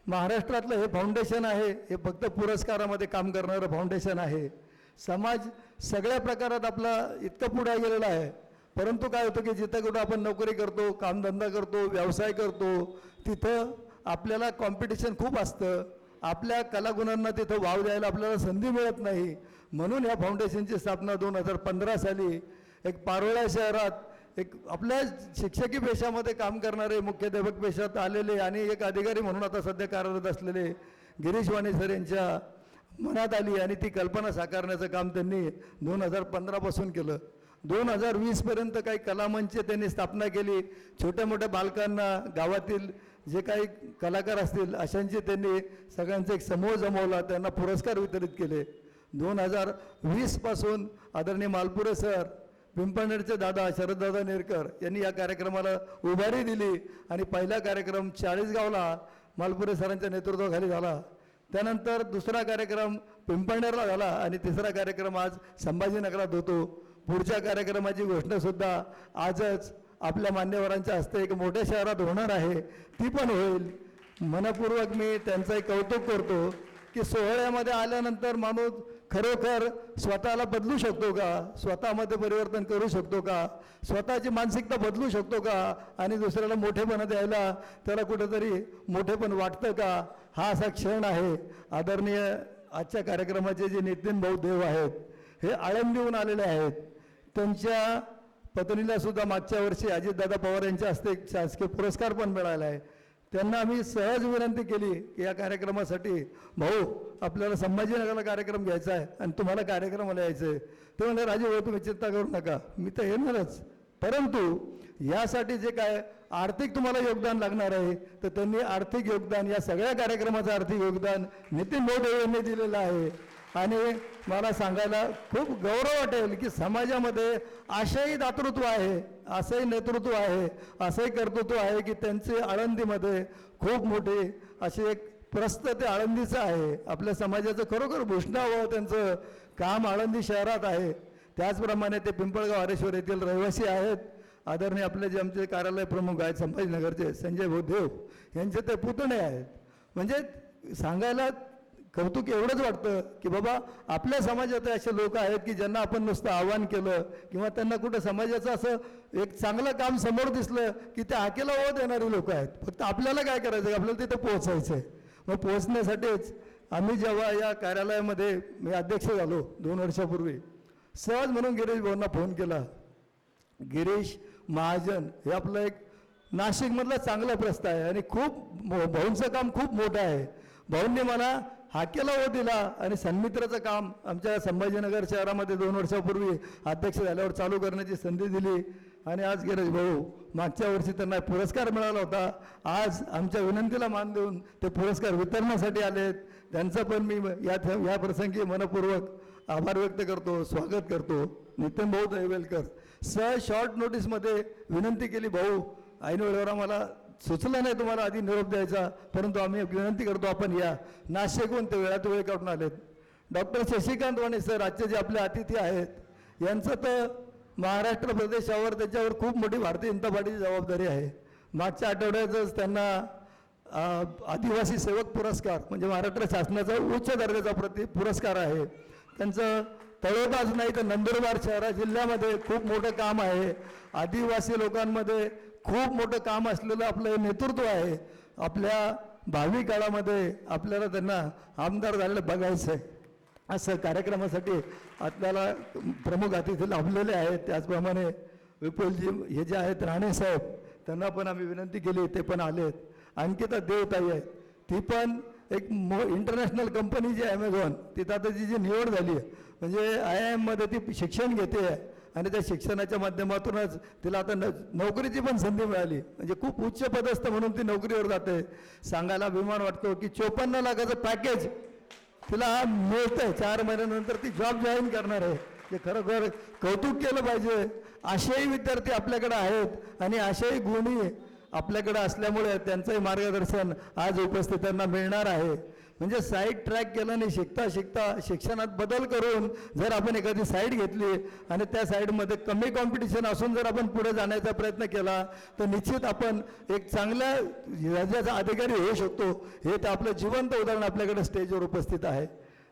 महाराष्ट्रातलं हे फाउंडेशन आहे, हे फक्त पुरस्कारामध्ये काम करणारं फाउंडेशन आहे. समाज सगळ्या प्रकारात आपला इतकं पुढे गेलेला आहे, परंतु काय होतं की जिथं कुठं आपण नोकरी करतो, कामधंदा करतो, व्यवसाय करतो, तिथं आपल्याला कॉम्पिटिशन खूप असतं. आपल्या कलागुणांना तिथं वाव द्यायला आपल्याला संधी मिळत नाही. म्हणून या फाउंडेशनची स्थापना 2015 साली एक पारोळा शहरात एक आपल्या शिक्षकी पेशामध्ये काम करणारे, मुख्याध्यापक पेशात आलेले आणि एक अधिकारी म्हणून आता सध्या कार्यरत असलेले गिरीश वाणी सर यांच्या मनात आली आणि ती कल्पना साकारण्याचं काम त्यांनी 2015 पासून केलं. 2020पर्यंत काही कलामंच त्यांनी स्थापना केली. छोट्या मोठ्या बालकांना, गावातील जे काही कलाकार असतील अशांची त्यांनी सगळ्यांचा एक समूह जमवला, त्यांना पुरस्कार वितरित केले. 2020 पासून आदरणीय मालपुरे सर, पिंपळनेरचे दादा शरददादा नेरकर यांनी या कार्यक्रमाला उभारी दिली आणि पहिला कार्यक्रम 40 गावला मालपुरे सरांच्या नेतृत्वाखाली झाला. त्यानंतर दुसरा कार्यक्रम पिंपळनेरला झाला आणि तिसरा कार्यक्रम आज संभाजीनगरात होतो. पुढच्या कार्यक्रमाची घोषणासुद्धा आजच आपल्या मान्यवरांच्या हस्ते एक मोठ्या शहरात होणार आहे, ती पण होईल. मनपूर्वक मी त्यांचंही कौतुक करतो की सोहळ्यामध्ये आल्यानंतर माणूस खरोखर स्वतःला बदलू शकतो का, स्वतःमध्ये परिवर्तन करू शकतो का, स्वतःची मानसिकता बदलू शकतो का आणि दुसऱ्याला मोठेपणा द्यायला त्याला कुठेतरी मोठेपण वाटतं का, हा असा क्षण आहे. आदरणीय आजच्या कार्यक्रमाचे जे नितीन भाऊ देव आहेत हे आळंदीहून आलेले आहेत. त्यांच्या पत्नीला सुद्धा मागच्या वर्षी अजितदादा पवार यांच्या हस्ते एक शासकीय पुरस्कार पण मिळाला आहे. त्यांना आम्ही सहज विनंती केली की या कार्यक्रमासाठी भाऊ आपल्याला संभाजीनगरला कार्यक्रम घ्यायचा आहे आणि तुम्हाला कार्यक्रमाला यायचं आहे. ते म्हणजे राजू भाऊ तुम्ही चिंता करू नका, मी तर येणारच, परंतु यासाठी जे काय आर्थिक तुम्हाला योगदान लागणार आहे तर त्यांनी आर्थिक योगदान, या सगळ्या कार्यक्रमाचं आर्थिक योगदान नितीन भाऊ देव यांनी दिलेलं आहे. आणि मला सांगायला खूप गौरव वाटेल की समाजामध्ये असेही दातृत्व आहे, असंही नेतृत्व आहे, असंही कर्तृत्व आहे की त्यांचे आळंदीमध्ये खूप मोठे असे एक प्रस्थ ते आळंदीचं आहे. आपल्या समाजाचं खरोखर भूषणावं त्यांचं काम आळंदी शहरात आहे. त्याचप्रमाणे ते पिंपळगाव हरेश्वर येथील रहिवासी आहेत. आदरणीय आपले जे आमचे कार्यालय प्रमुख आहेत संभाजीनगरचे संजय भाऊ देव यांचे ते पुतणे आहेत. म्हणजे सांगायला कौतुक एवढंच वाटतं की बाबा आपल्या समाजात असे लोक आहेत की ज्यांना आपण नुसतं आव्हान केलं किंवा त्यांना कुठं समाजाचं असं एक चांगलं काम समोर दिसलं की ते हाकेला ओढ देणारी लोक आहेत. फक्त आपल्याला काय करायचं आहे, आपल्याला तिथे पोहोचायचं आहे. मग पोहोचण्यासाठीच आम्ही जेव्हा या कार्यालयामध्ये मी अध्यक्ष झालो 2 वर्षापूर्वी, सहज म्हणून गिरीश भाऊंना फोन केला. गिरीश महाजन हे आपलं एक नाशिकमधला चांगला प्रस्ताव आहे आणि खूप भाऊंचं काम खूप मोठं आहे. भाऊंनी मला हाकेला हो दिला आणि सन्मित्राचं काम आमच्या संभाजीनगर शहरामध्ये 2 वर्षापूर्वी अध्यक्ष झाल्यावर चालू करण्याची संधी दिली. आणि आज गिरीश भाऊ मागच्या वर्षी त्यांना पुरस्कार मिळाला होता, आज आमच्या विनंतीला मान देऊन ते पुरस्कार वितरणासाठी आलेत. त्यांचं पण मी या प्रसंगी मनपूर्वक आभार व्यक्त करतो, स्वागत करतो. नितीन भाऊ दहिवेलकर शॉर्ट नोटीसमध्ये विनंती केली, भाऊ ऐन वेळेवर आम्हाला सुचलं नाही तुम्हाला आधी निरोप द्यायचा, परंतु आम्ही विनंती करतो आपण या. नाशिकहून ते वेळात वेळ काढून आलेत. डॉक्टर शशिकांत वाणी सर आजचे जे आपले अतिथी आहेत यांचं तर महाराष्ट्र प्रदेशावर त्याच्यावर खूप मोठी भारतीय जनता पार्टीची जबाबदारी आहे. मागच्या आठवड्यातच त्यांना आदिवासी सेवक पुरस्कार म्हणजे महाराष्ट्र शासनाचा उच्च दर्जाचा पुरस्कार आहे. त्यांचं तळोदाच नाही तर नंदुरबार शहरा जिल्ह्यामध्ये खूप मोठं काम आहे. आदिवासी लोकांमध्ये खूप मोठं काम असलेलं आपलं नेतृत्व आहे. आपल्या भावी काळामध्ये आपल्याला त्यांना आमदार झालेलं बघायचं आहे. असं कार्यक्रमासाठी आपल्याला प्रमुख अतिथी लाभलेले आहेत. त्याचप्रमाणे विपुलजी हे जे आहेत राणे साहेब त्यांना पण आम्ही विनंती केली, ते पण आलेत. अंकिता देवताई आहे, ती पण एक इंटरनॅशनल कंपनी जी ॲमेझॉन तिथं आता जी निवड झाली आहे म्हणजे IIM-मध्ये ती शिक्षण घेते आहे आणि त्या शिक्षणाच्या माध्यमातूनच तिला आता नोकरीची पण संधी मिळाली. म्हणजे खूप उच्च पदस्थ म्हणून ती नोकरीवर जाते. सांगायला अभिमान वाटतो की 54 लाखाचं पॅकेज तिला मिळतंय. 4 महिन्यानंतर ती जॉब जॉईन करणार आहे. हे खरोखर कौतुक केलं पाहिजे. असेही विद्यार्थी आपल्याकडे आहेत आणि असेही गुणी आपल्याकडे असल्यामुळे त्यांचंही मार्गदर्शन आज उपस्थितांना मिळणार आहे. म्हणजे साईड ट्रॅक केलं नाही, शिकता शिकता शिक्षणात बदल करून जर आपण एखादी साईड घेतली आणि त्या साईडमध्ये कमी कॉम्पिटिशन असून जर आपण पुढे जाण्याचा प्रयत्न केला तर निश्चित आपण एक चांगल्या राज्याचा अधिकारी होऊ शकतो. हे तर आपलं जिवंत उदाहरण आपल्याकडे स्टेजवर उपस्थित आहे.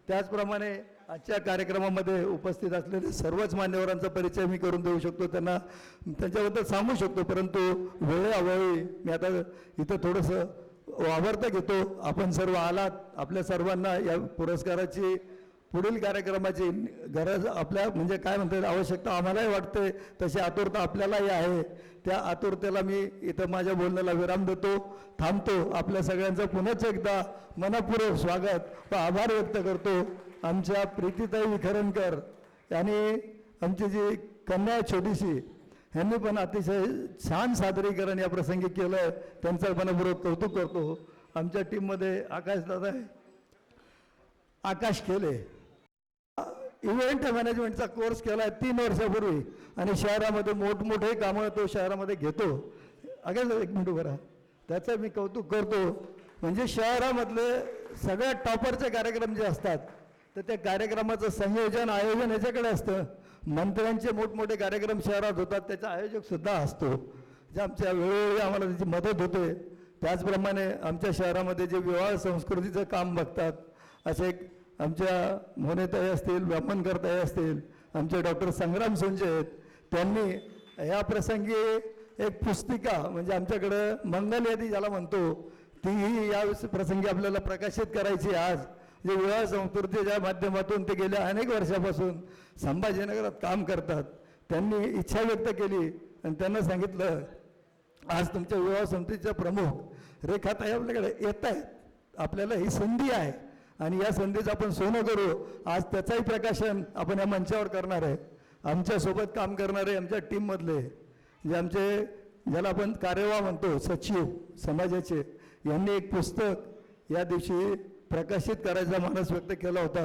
त्याचप्रमाणे आजच्या कार्यक्रमामध्ये उपस्थित असलेले सर्वच मान्यवरांचा परिचय मी करून देऊ शकतो, त्यांच्याबद्दल सांगू शकतो, परंतु वेळेअभावी मी आता इथं थोडंसं वावरता घेतो. आपण सर्व आलात, आपल्या सर्वांना या पुरस्काराची पुढील कार्यक्रमाची गरज आपल्या म्हणजे काय म्हणतात आवश्यकता आम्हालाही वाटते, तशी आतुरता आपल्यालाही आहे. त्या आतुरतेला मी इथं माझ्या बोलण्याला विराम देतो, थांबतो. आपल्या सगळ्यांचं पुन्हाच एकदा मनपूर्वक स्वागत व आभार व्यक्त करतो. आमच्या प्रीतीताई विखरणकर आणि आमची जी कन्या आहे छोटीशी, ह्यांनी पण अतिशय छान सादरीकरण या प्रसंगी केलं आहे. त्यांचं मनपूर्वक कौतुक करतो. आमच्या टीममध्ये आकाशदादा आहे, आकाश केले, इव्हेंट मॅनेजमेंटचा कोर्स केला आहे 3 वर्षापूर्वी आणि शहरामध्ये मोठमोठे कामं तो शहरामध्ये घेतो. अगं एक मिनिट बरं, त्याचं मी कौतुक करतो. म्हणजे शहरामधले सगळ्यात टॉपरचे कार्यक्रम जे असतात तर त्या कार्यक्रमाचं संयोजन आयोजन याच्याकडे असतं. मंत्र्यांचे मोठमोठे कार्यक्रम शहरात होतात, त्याचा आयोजकसुद्धा असतो, जे आमच्या वेळोवेळी आम्हाला त्याची मदत होते. त्याचप्रमाणे आमच्या शहरामध्ये जे विवाह संस्कृतीचं काम बघतात असे एक आमच्या मोनेताई असतील, ब्राह्मणकरताई असतील, आमचे डॉक्टर संग्राम सोंजे आहेत, त्यांनी या प्रसंगी एक पुस्तिका म्हणजे आमच्याकडं मंगल यादी ज्याला म्हणतो तीही या प्रसंगी आपल्याला प्रकाशित करायची. आज जे विवाह संस्कृतीच्या माध्यमातून ते गेल्या अनेक वर्षापासून संभाजीनगरात काम करतात, त्यांनी इच्छा व्यक्त केली आणि त्यांना सांगितलं आज तुमच्या विवाह संस्कृतीच्या प्रमुख रेखाताई आपल्याकडे येत आहेत, आपल्याला ही संधी आहे आणि या संधीचं आपण सोनं करू. आज त्याचाही प्रकाशन आपण या मंचावर करणार आहे. आमच्यासोबत काम करणारे आमच्या टीममधले जे आमचे ज्याला आपण कार्यवाह म्हणतो सचिव समाजाचे, यांनी एक पुस्तक या दिवशी प्रकाशित करायचा मानस व्यक्त केला होता.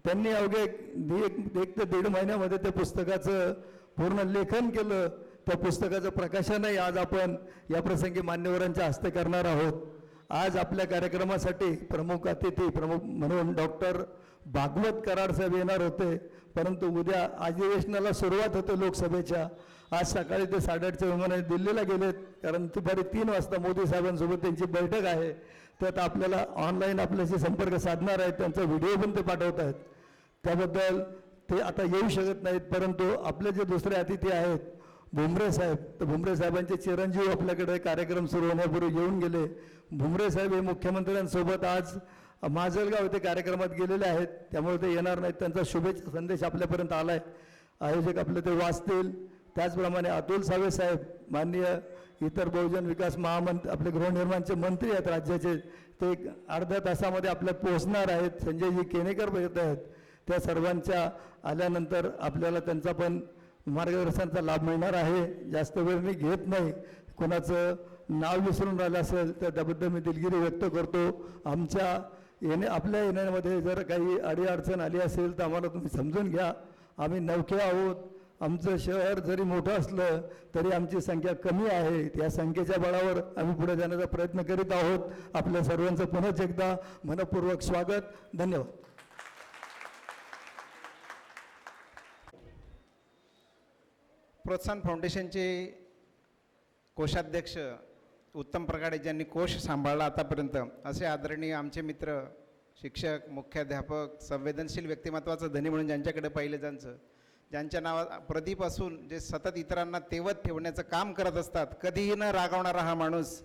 त्यांनी अवघे एक ते 1.5 महिन्यामध्ये त्या पुस्तकाचं पूर्ण लेखन केलं. त्या पुस्तकाचं प्रकाशनही आज आपण या प्रसंगी मान्यवरांच्या हस्ते करणार आहोत. आज आपल्या कार्यक्रमासाठी प्रमुख अतिथी प्रमुख म्हणून डॉक्टर भागवत कराड साहेब येणार होते, परंतु उद्या अधिवेशनाला सुरुवात होते लोकसभेच्या. आज सकाळी ते 8:30च्या विमानाने दिल्लीला गेलेत, कारण दुपारी 3 वाजता मोदी साहेबांसोबत त्यांची बैठक आहे. त्यात आपल्याला ऑनलाईन आपल्याशी संपर्क साधणार आहेत, त्यांचा व्हिडिओ पण ते पाठवत आहेत. त्याबद्दल ते आता येऊ शकत नाहीत, परंतु आपले जे दुसरे अतिथी आहेत भुमरे साहेब, तर भुमरे साहेबांचे चिरंजीव आपल्याकडे कार्यक्रम सुरू होण्यापूर्वी येऊन गेले. भुमरे साहेब हे मुख्यमंत्र्यांसोबत आज माजलगाव येथे कार्यक्रमात गेलेले आहेत, त्यामुळे ते येणार नाहीत. त्यांचा शुभेच्छा संदेश आपल्यापर्यंत आला आहे, आयोजक आपले ते वाचतील. त्याचप्रमाणे अतुल सावे साहेब माननीय इतर बहुजन विकास महामंत्री आपले गृहनिर्माणचे मंत्री आहेत राज्याचे, ते 1/2 तासामध्ये आपल्यात पोहोचणार आहेत. संजयजी केनेकर येत आहेत. त्या सर्वांच्या आल्यानंतर आपल्याला त्यांचा पण मार्गदर्शनाचा लाभ मिळणार आहे. जास्त वेळ मी घेत नाही. कोणाचं नाव विसरून राहिलं असेल तर त्याबद्दल मी दिलगिरी व्यक्त करतो. आमच्या आपल्या येण्यामध्ये जर काही अडीअडचण आली असेल तर आम्हाला तुम्ही समजून घ्या. आम्ही नवखे आहोत. आमचं शहर जरी मोठं असलं तरी आमची संख्या कमी आहे. त्या संख्येच्या बळावर आम्ही पुढे जाण्याचा प्रयत्न करीत आहोत. आपल्या सर्वांचं पुन्हा एकदा मनपूर्वक स्वागत. धन्यवाद.
प्रोत्साहन फाउंडेशनचे कोषाध्यक्ष उत्तम प्रकारे ज्यांनी कोष सांभाळला आतापर्यंत, असे आदरणीय आमचे मित्र, शिक्षक, मुख्याध्यापक, संवेदनशील व्यक्तिमत्वाचं धनी म्हणून ज्यांच्याकडे पाहिलं जायचं, ज्यांच्या नावात प्रदीप असून जे सतत इतरांना तेवत ठेवण्याचं काम करत असतात, कधीही न रागावणारा हा माणूस,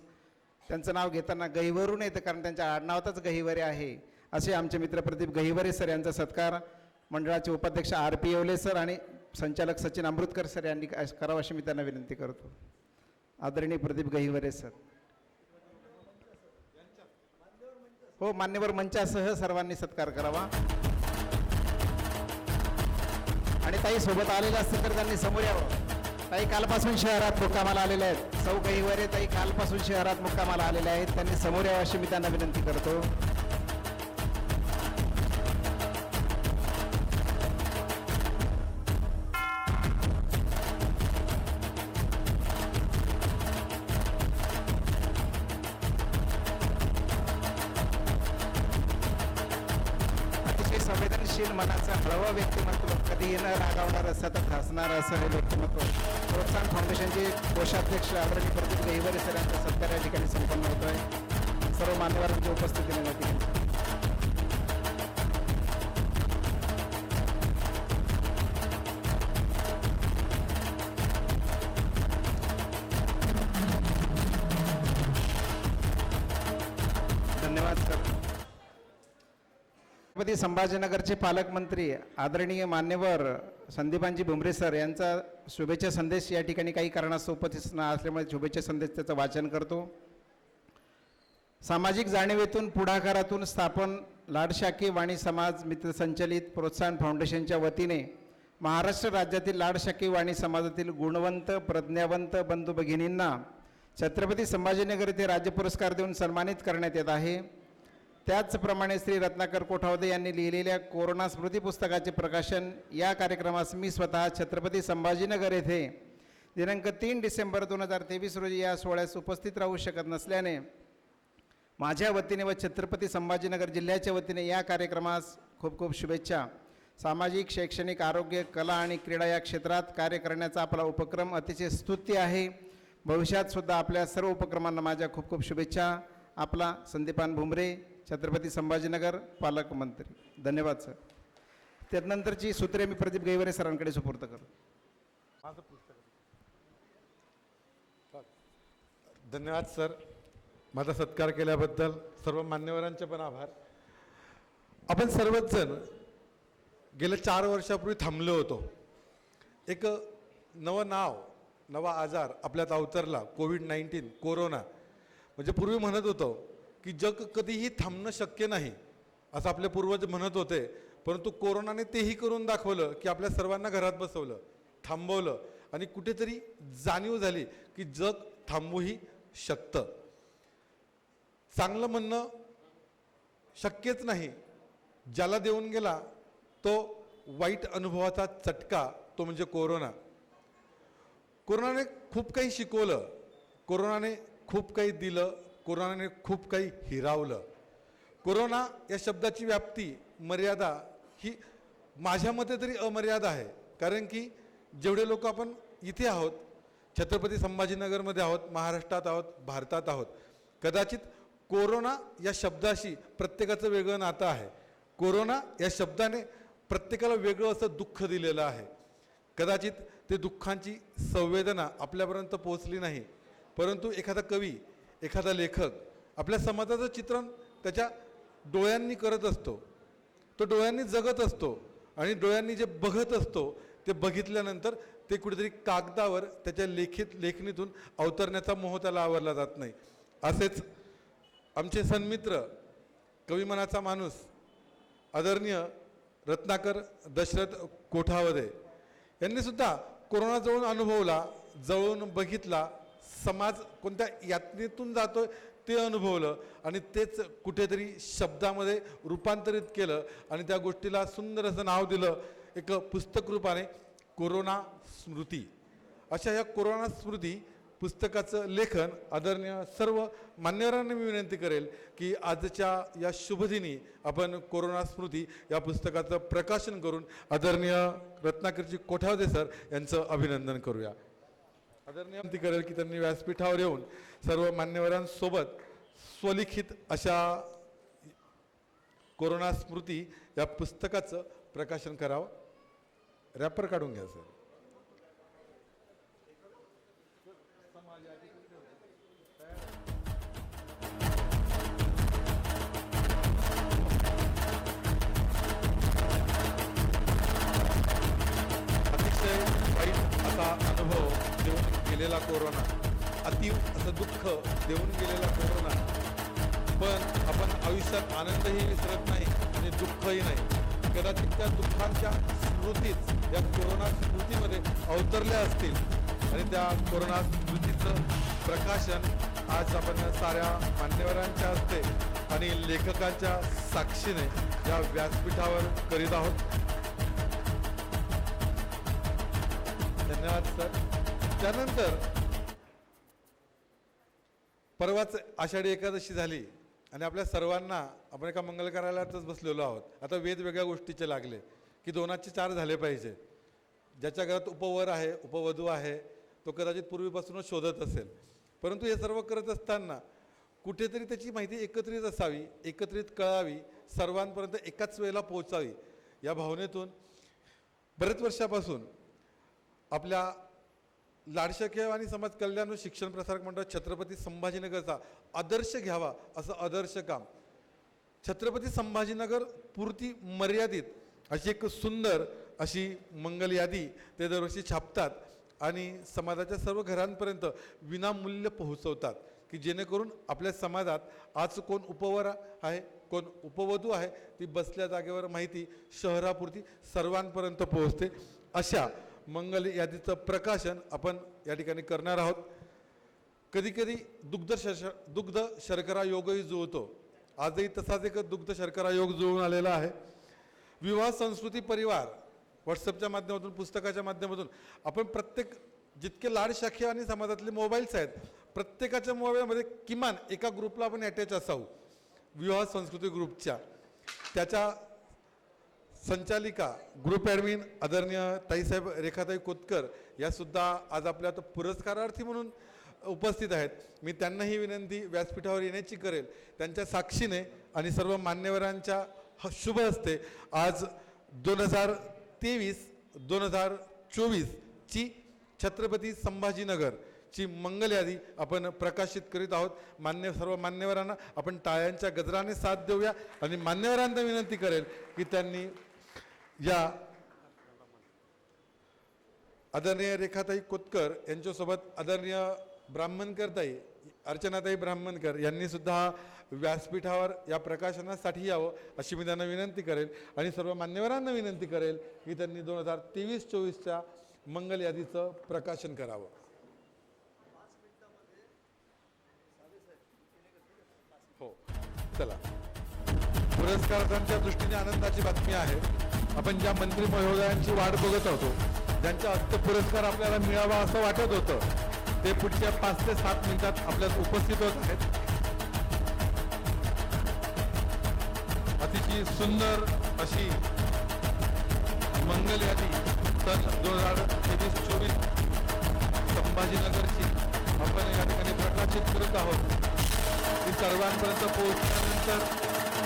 त्यांचं नाव घेताना गहिवरून येतं कारण त्यांच्या आडनावातच गहिवरे आहे. असे आमचे मित्र प्रदीप गहिवरे सर यांचा सत्कार मंडळाचे उपाध्यक्ष RP येवले सर आणि संचालक सचिन अमृतकर सर यांनी करावं अशी मी त्यांना विनंती करतो. आदरणीय प्रदीप गहिवरे सर. हो, मान्यवर मंचासह सर्वांनी सत्कार करावा. आणि ताई सोबत आलेल्या असतील तर त्यांनी समोर यावं. ताई कालपासून शहरात मुक्कामाला आलेल्या आहेत. सौ गहिवरे ताई कालपासून शहरात मुक्कामाला आलेल्या आहेत. त्यांनी समोर यावं अशी मी त्यांना विनंती करतो. संवेदनशील मनाचं हळवं व्यक्तिमत्व, कधीही न रागावणारं, सतत हसणारं असं हे व्यक्तिमत्व. प्रोत्साहन फाउंडेशनचे कोषाध्यक्ष आदरणीय प्रदीप गहिवरे सर यांचा सत्कार या ठिकाणी संपन्न होतो आहे. सर्व मान्यवरांची उपस्थिती नव्हती. धन्यवाद सर. छत्रपती संभाजीनगरचे पालकमंत्री आदरणीय मान्यवर संदीपानजी भुमरे सर यांचा शुभेच्छा संदेश या ठिकाणी काही कारणास्तव उपस्थित असल्यामुळे शुभेच्छा संदेश त्याचं वाचन करतो. सामाजिक जाणीवेतून पुढाकारातून स्थापन लाडशाखी वाणी समाज मित्र संचलित प्रोत्साहन फाउंडेशनच्या वतीने महाराष्ट्र राज्यातील लाडशाखी वाणी समाजातील गुणवंत प्रज्ञावंत बंधू भगिनींना छत्रपती संभाजीनगर येथे राज्य पुरस्कार देऊन सन्मानित करण्यात येत आहे. त्याचप्रमाणे श्री रत्नाकर कोठावदे यांनी लिहिलेल्या कोरोना स्मृती पुस्तकाचे प्रकाशन या कार्यक्रमास मी स्वतः छत्रपती संभाजीनगर येथे दिनांक 3 डिसेंबर 2023 रोजी या सोहळ्यास उपस्थित राहू शकत नसल्याने माझ्या वतीने व छत्रपती संभाजीनगर जिल्ह्याच्या वतीने या कार्यक्रमास खूप खूप शुभेच्छा. सामाजिक, शैक्षणिक, आरोग्य, कला आणि क्रीडा या क्षेत्रात कार्य करण्याचा आपला उपक्रम अतिशय स्तुत्य आहे. भविष्यात सुद्धा आपल्या सर्व उपक्रमांना माझ्या खूप खूप शुभेच्छा. आपला संदीपान भुमरे, छत्रपती संभाजीनगर, पालकमंत्री. धन्यवाद सर. त्यानंतरची सूत्रे मी प्रदीप गहिवरे सरांकडे सुपूर्द करतो.
धन्यवाद सर. माझा सत्कार केल्याबद्दल सर्व मान्यवरांचे पण आभार. आपण सर्वच जण गेल्या 4 वर्षापूर्वी थांबलो होतो. एक नवं नाव, नवा आजार आपल्यात अवतरला, कोविड-19, कोरोना. म्हणजे पूर्वी म्हणत होतो की जग कधीही थांबणं शक्य नाही असं आपले पूर्वज म्हणत होते, परंतु कोरोनाने तेही करून दाखवलं की आपल्या सर्वांना घरात बसवलं, थांबवलं आणि कुठेतरी जाणीव झाली की जग थांबूही शकतं. चांगलं म्हणणं शक्यच नाही. ज्याला देऊन गेला तो वाईट अनुभवाचा चटका, तो म्हणजे कोरोना. कोरोनाने खूप काही शिकवलं, कोरोनाने खूप काही दिलं, कोरोनाने खूप काही हिरावलं. कोरोना या शब्दाची व्याप्ती, मर्यादा ही माझ्या मते तरी अमर्यादा आहे. कारण की जेवढे लोक आपण इथे आहोत, छत्रपती संभाजीनगरमध्ये आहोत, महाराष्ट्रात आहोत, भारतात आहोत, कदाचित कोरोना या शब्दाशी प्रत्येकाचं वेगळं नातं आहे. कोरोना या शब्दाने प्रत्येकाला वेगळं असं दुःख दिलेलं आहे. कदाचित ते दुःखांची संवेदना आपल्यापर्यंत पोहोचली नाही, परंतु एखादा कवी, एखादा लेखक आपल्या समाजाचं चित्रण त्याच्या डोळ्यांनी करत असतो. तो डोळ्यांनी जगत असतो आणि डोळ्यांनी जे बघत असतो ते बघितल्यानंतर ते कुठेतरी कागदावर त्याच्या लेखणीतून अवतरण्याचा मोह त्याला आवरला जात नाही. असेच आमचे सन्मित्र, कविमनाचा माणूस आदरणीय रत्नाकर दशरथ कोठावदे यांनी सुद्धा कोरोना जवळून अनुभवला, जवळून बघितला. समाज कोणत्या यातनेतून जातोय ते अनुभवलं आणि तेच कुठेतरी शब्दामध्ये रूपांतरित केलं आणि त्या गोष्टीला सुंदर असं नाव दिलं एक पुस्तक रूपाने कोरोना स्मृती. अशा या कोरोना स्मृती पुस्तकाचं लेखन आदरणीय सर्व मान्यवरांना मी विनंती करेल की आजच्या या शुभदिनी आपण कोरोना स्मृती या पुस्तकाचं प्रकाशन करून आदरणीय रत्नाकरजी कोठावदे सर यांचं अभिनंदन करूया. आदरणीय विनंती करेल की त्यांनी व्यासपीठावर येऊन सर्व मान्यवरांसोबत स्वलिखित अशा कोरोना स्मृती या पुस्तकाचं प्रकाशन करावं. रॅपर काढून घ्या सर. अतिशय वाईट असा अनुभव देऊन गेलेला कोरोना, अति असं दुःख देऊन गेलेला कोरोना, पण आपण आयुष्यात आनंदही विसरत नाही आणि दुःखही नाही. कदाचित त्या दुःखांच्या स्मृतीच या कोरोना स्मृतीमध्ये अवतरल्या असतील आणि त्या कोरोना स्मृतीचं प्रकाशन आज आपण साऱ्या मान्यवरांच्या हस्ते आणि लेखकांच्या साक्षीने या व्यासपीठावर करीत आहोत. धन्यवाद सर. त्यानंतर परवाच आषाढी एकादशी झाली आणि आपल्या सर्वांना आपण एका मंगल कार्यालयातच बसलेलो आहोत. आता वेगवेगळ्या गोष्टीचे लागले की 2चे 4 झाले पाहिजे. ज्याच्या घरात उपवर आहे, उपवधू आहे, तो कदाचित पूर्वीपासूनच शोधत असेल. परंतु हे सर्व करत असताना कुठेतरी त्याची माहिती एकत्रित असावी, एकत्रित कळावी, सर्वांपर्यंत एकाच वेळेला पोहोचावी. या भावनेतून बरेच वर्षापासून आपल्या लाडशेखेव आणि समाज कल्याण व शिक्षण प्रसारक मंडळ छत्रपती संभाजीनगरचा आदर्श घ्यावा असं आदर्श काम छत्रपती संभाजीनगर पुरती मर्यादित अशी एक सुंदर अशी मंगल यादी ते दरवर्षी छापतात आणि समाजाच्या सर्व घरांपर्यंत विनामूल्य पोहोचवतात की जेणेकरून आपल्या समाजात आज कोण उपवर आहे, कोण उपवधू आहे, ती बसल्या जागेवर माहिती शहरापुरती सर्वांपर्यंत पोहोचते. अशा मंगल यादीचं प्रकाशन आपण या ठिकाणी करणार आहोत. कधीकधी दुग्ध शर्करा योगही जुळतो. आजही तसाच एक दुग्ध शर्करा योग जुळून आलेला आहे. विवाह संस्कृती परिवार व्हॉट्सअपच्या माध्यमातून, पुस्तकाच्या माध्यमातून आपण प्रत्येक जितके लाड शाखे आणि समाजातले मोबाईल्स आहेत प्रत्येकाच्या मोबाईलमध्ये किमान एका ग्रुपला आपण अटॅच असावं. विवाह संस्कृती ग्रुपच्या त्याच्या संचालिका ग्रुप ॲडमिन आदरणीय ताईसाहेब रेखाताई कोतकर यासुद्धा आज आपल्या पुरस्कारार्थी म्हणून उपस्थित आहेत. मी त्यांनाही विनंती व्यासपीठावर येण्याची करेल. त्यांच्या साक्षीने आणि सर्व मान्यवरांच्या शुभ हस्ते आज 2023-2024 ची छत्रपती संभाजीनगरची मंगल यादी आपण प्रकाशित करीत आहोत. सर्व मान्यवरांना आपण टाळ्यांच्या गजराने साथ देऊया आणि मान्यवरांना विनंती करेल की त्यांनी या आदरणीय रेखाताई कोतकर यांच्यासोबत आदरणीय ब्राह्मणकरताई अर्चनाताई ब्राह्मणकर यांनी सुद्धा व्यासपीठावर या प्रकाशनासाठी यावं अशी मी त्यांना विनंती करेल आणि सर्व मान्यवरांना विनंती करेल की त्यांनी 2023-24च्या मंगल यादीचं प्रकाशन करावं. हो चला. पुरस्कारांच्या दृष्टीने आनंदाची बातमी आहे. आपण ज्या मंत्री महोदयांची वाट बघत होतो, ज्यांच्या हस्ते पुरस्कार आपल्याला मिळावा असं वाटत होतं, ते पुढच्या 5 ते 7 मिनिटात आपल्यात उपस्थित होत आहेत. अतिशय सुंदर अशी मंगल यादी सन 2023-24 संभाजीनगरची आपण या ठिकाणी प्रकाशित करत आहोत. ती सर्वांपर्यंत पोहोचल्यानंतर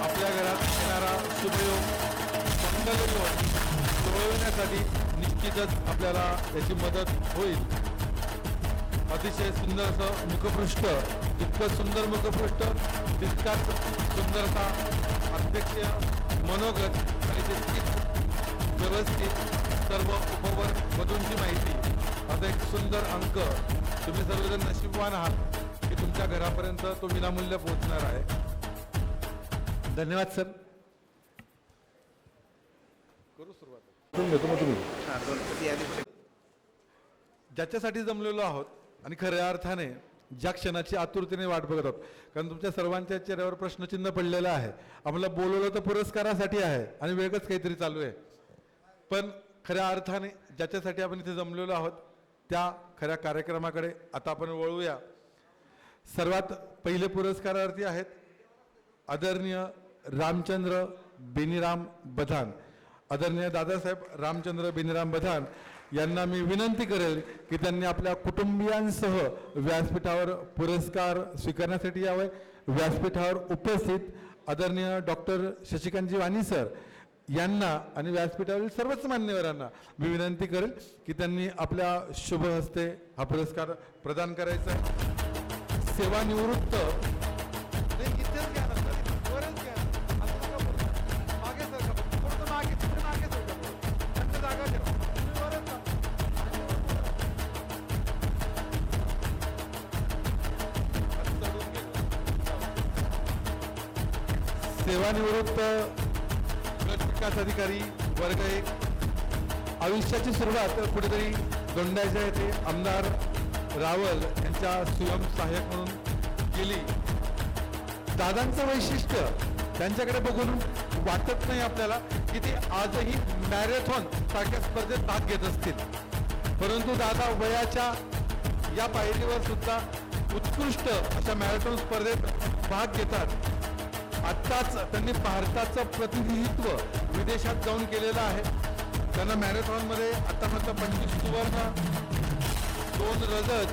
आपल्या घरात येणारा शुभयोग मंगलयोग जुळवण्यासाठी निश्चितच आपल्याला याची मदत होईल. अतिशय सुंदर असं मुखपृष्ठ, जितकं सुंदर मुखपृष्ठ तितकाच सुंदरता अध्यक्ष मनोगत आणि तितकीच व्यवस्थित सर्व उपवर वधूंची माहिती. आता एक सुंदर अंक. तुम्ही सर्वजण नशीबवान आहात की तुमच्या घरापर्यंत तो विनामूल्य पोहोचणार आहे. धन्यवाद सर. करू सुरुवात. ज्याच्यासाठी जमलेलो आहोत आणि खऱ्या अर्थाने ज्या क्षणाची आतुरतेने वाट बघत आहोत. कारण तुमच्या सर्वांच्या चेहऱ्यावर प्रश्नचिन्ह पडलेलं आहे. आम्हाला बोलवलं तर पुरस्कारासाठी आहे आणि वेगळंच काहीतरी चालू आहे. पण खऱ्या अर्थाने ज्याच्यासाठी आपण इथे जमलेलो आहोत त्या खऱ्या कार्यक्रमाकडे आता आपण वळूया. सर्वात पहिले पुरस्कारार्थी आहेत आदरणीय रामचंद्र बेनीराम बधान. आदरणीय दादासाहेब रामचंद्र बेनीराम बधान यांना मी विनंती करेल की त्यांनी आपल्या कुटुंबियांसह व्यासपीठावर पुरस्कार स्वीकारण्यासाठी यावे. व्यासपीठावर उपस्थित आदरणीय डॉक्टर शशिकांतजी वाणी सर यांना आणि व्यासपीठावरील सर्वच मान्यवरांना मी विनंती करेल की त्यांनी आपल्या शुभ हस्ते हा पुरस्कार प्रदान करायचा आहे. सेवानिवृत्त इथेच घ्या ना सर, वरच घ्या. असं नका बोलू. मागे सरका, थोडंसं मागे, तिकडे मागे सरका. त्यांची जागा ठेवा. तुम्ही वरच जा. सेवानिवृत्त गट विकास अधिकारी वर्ग 1. आयुष्याची सुरुवात कुठेतरी दोंडाच्या येथे आमदार रावल यांच्या सुयम सहाय्यक म्हणून केली. दादांचं वैशिष्ट्य त्यांच्याकडे बघून वाटत नाही आपल्याला की ते आजही मॅरेथॉन सारख्या स्पर्धेत भाग घेत असतील. परंतु दादा वयाच्या या पायरीवर सुद्धा उत्कृष्ट अशा मॅरेथॉन स्पर्धेत भाग घेतात. आत्ताच त्यांनी भारताचं प्रतिनिधित्व विदेशात जाऊन केलेलं आहे. त्यांना मॅरेथॉनमध्ये आतापर्यंत 25 सुवर्ण, 2 रजत,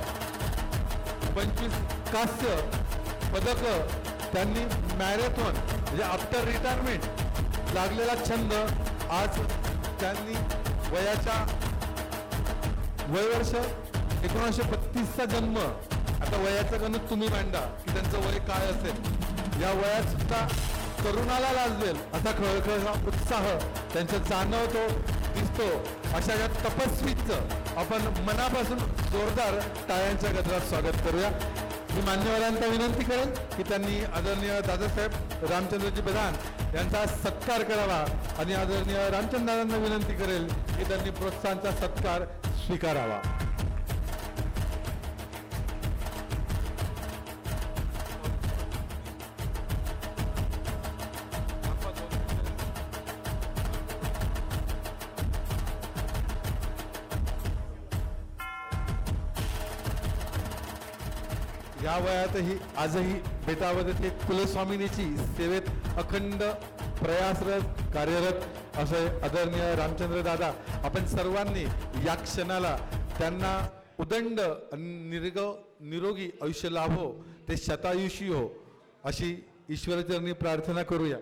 25 कांस्य पदक त्यांनी मॅरेथॉन म्हणजे आफ्टर रिटायरमेंट लागलेला छंद आज त्यांनी वयाच्या वयवर्ष 1932चा जन्म. आता वयाचं गणित तुम्ही मांडा की त्यांचं वय काय असेल. या वयात सुद्धा तरुणाला लाजवेल असा खळखळा उत्साह त्यांच्यात जाणवतो, दिसतो. अशा या तपस्वीचं आपण मनापासून जोरदार टाळ्यांच्या गजरात स्वागत करूया. मी मान्यवरांना विनंती करेन की त्यांनी आदरणीय दादासाहेब रामचंद्रजी बधान यांचा सत्कार करावा आणि आदरणीय रामचंद्रांना विनंती करेल की त्यांनी प्रोत्साहनचा सत्कार स्वीकारावा. या वयातही आजही बेटावद येथे कुलस्वामिनीची सेवेत अखंड प्रयासरत कार्यरत असे आदरणीय रामचंद्र दादा. आपण सर्वांनी या क्षणाला त्यांना उदंड निरोगी आयुष्य लाभो, ते शतायुषी हो अशी ईश्वरचरणी प्रार्थना करूया.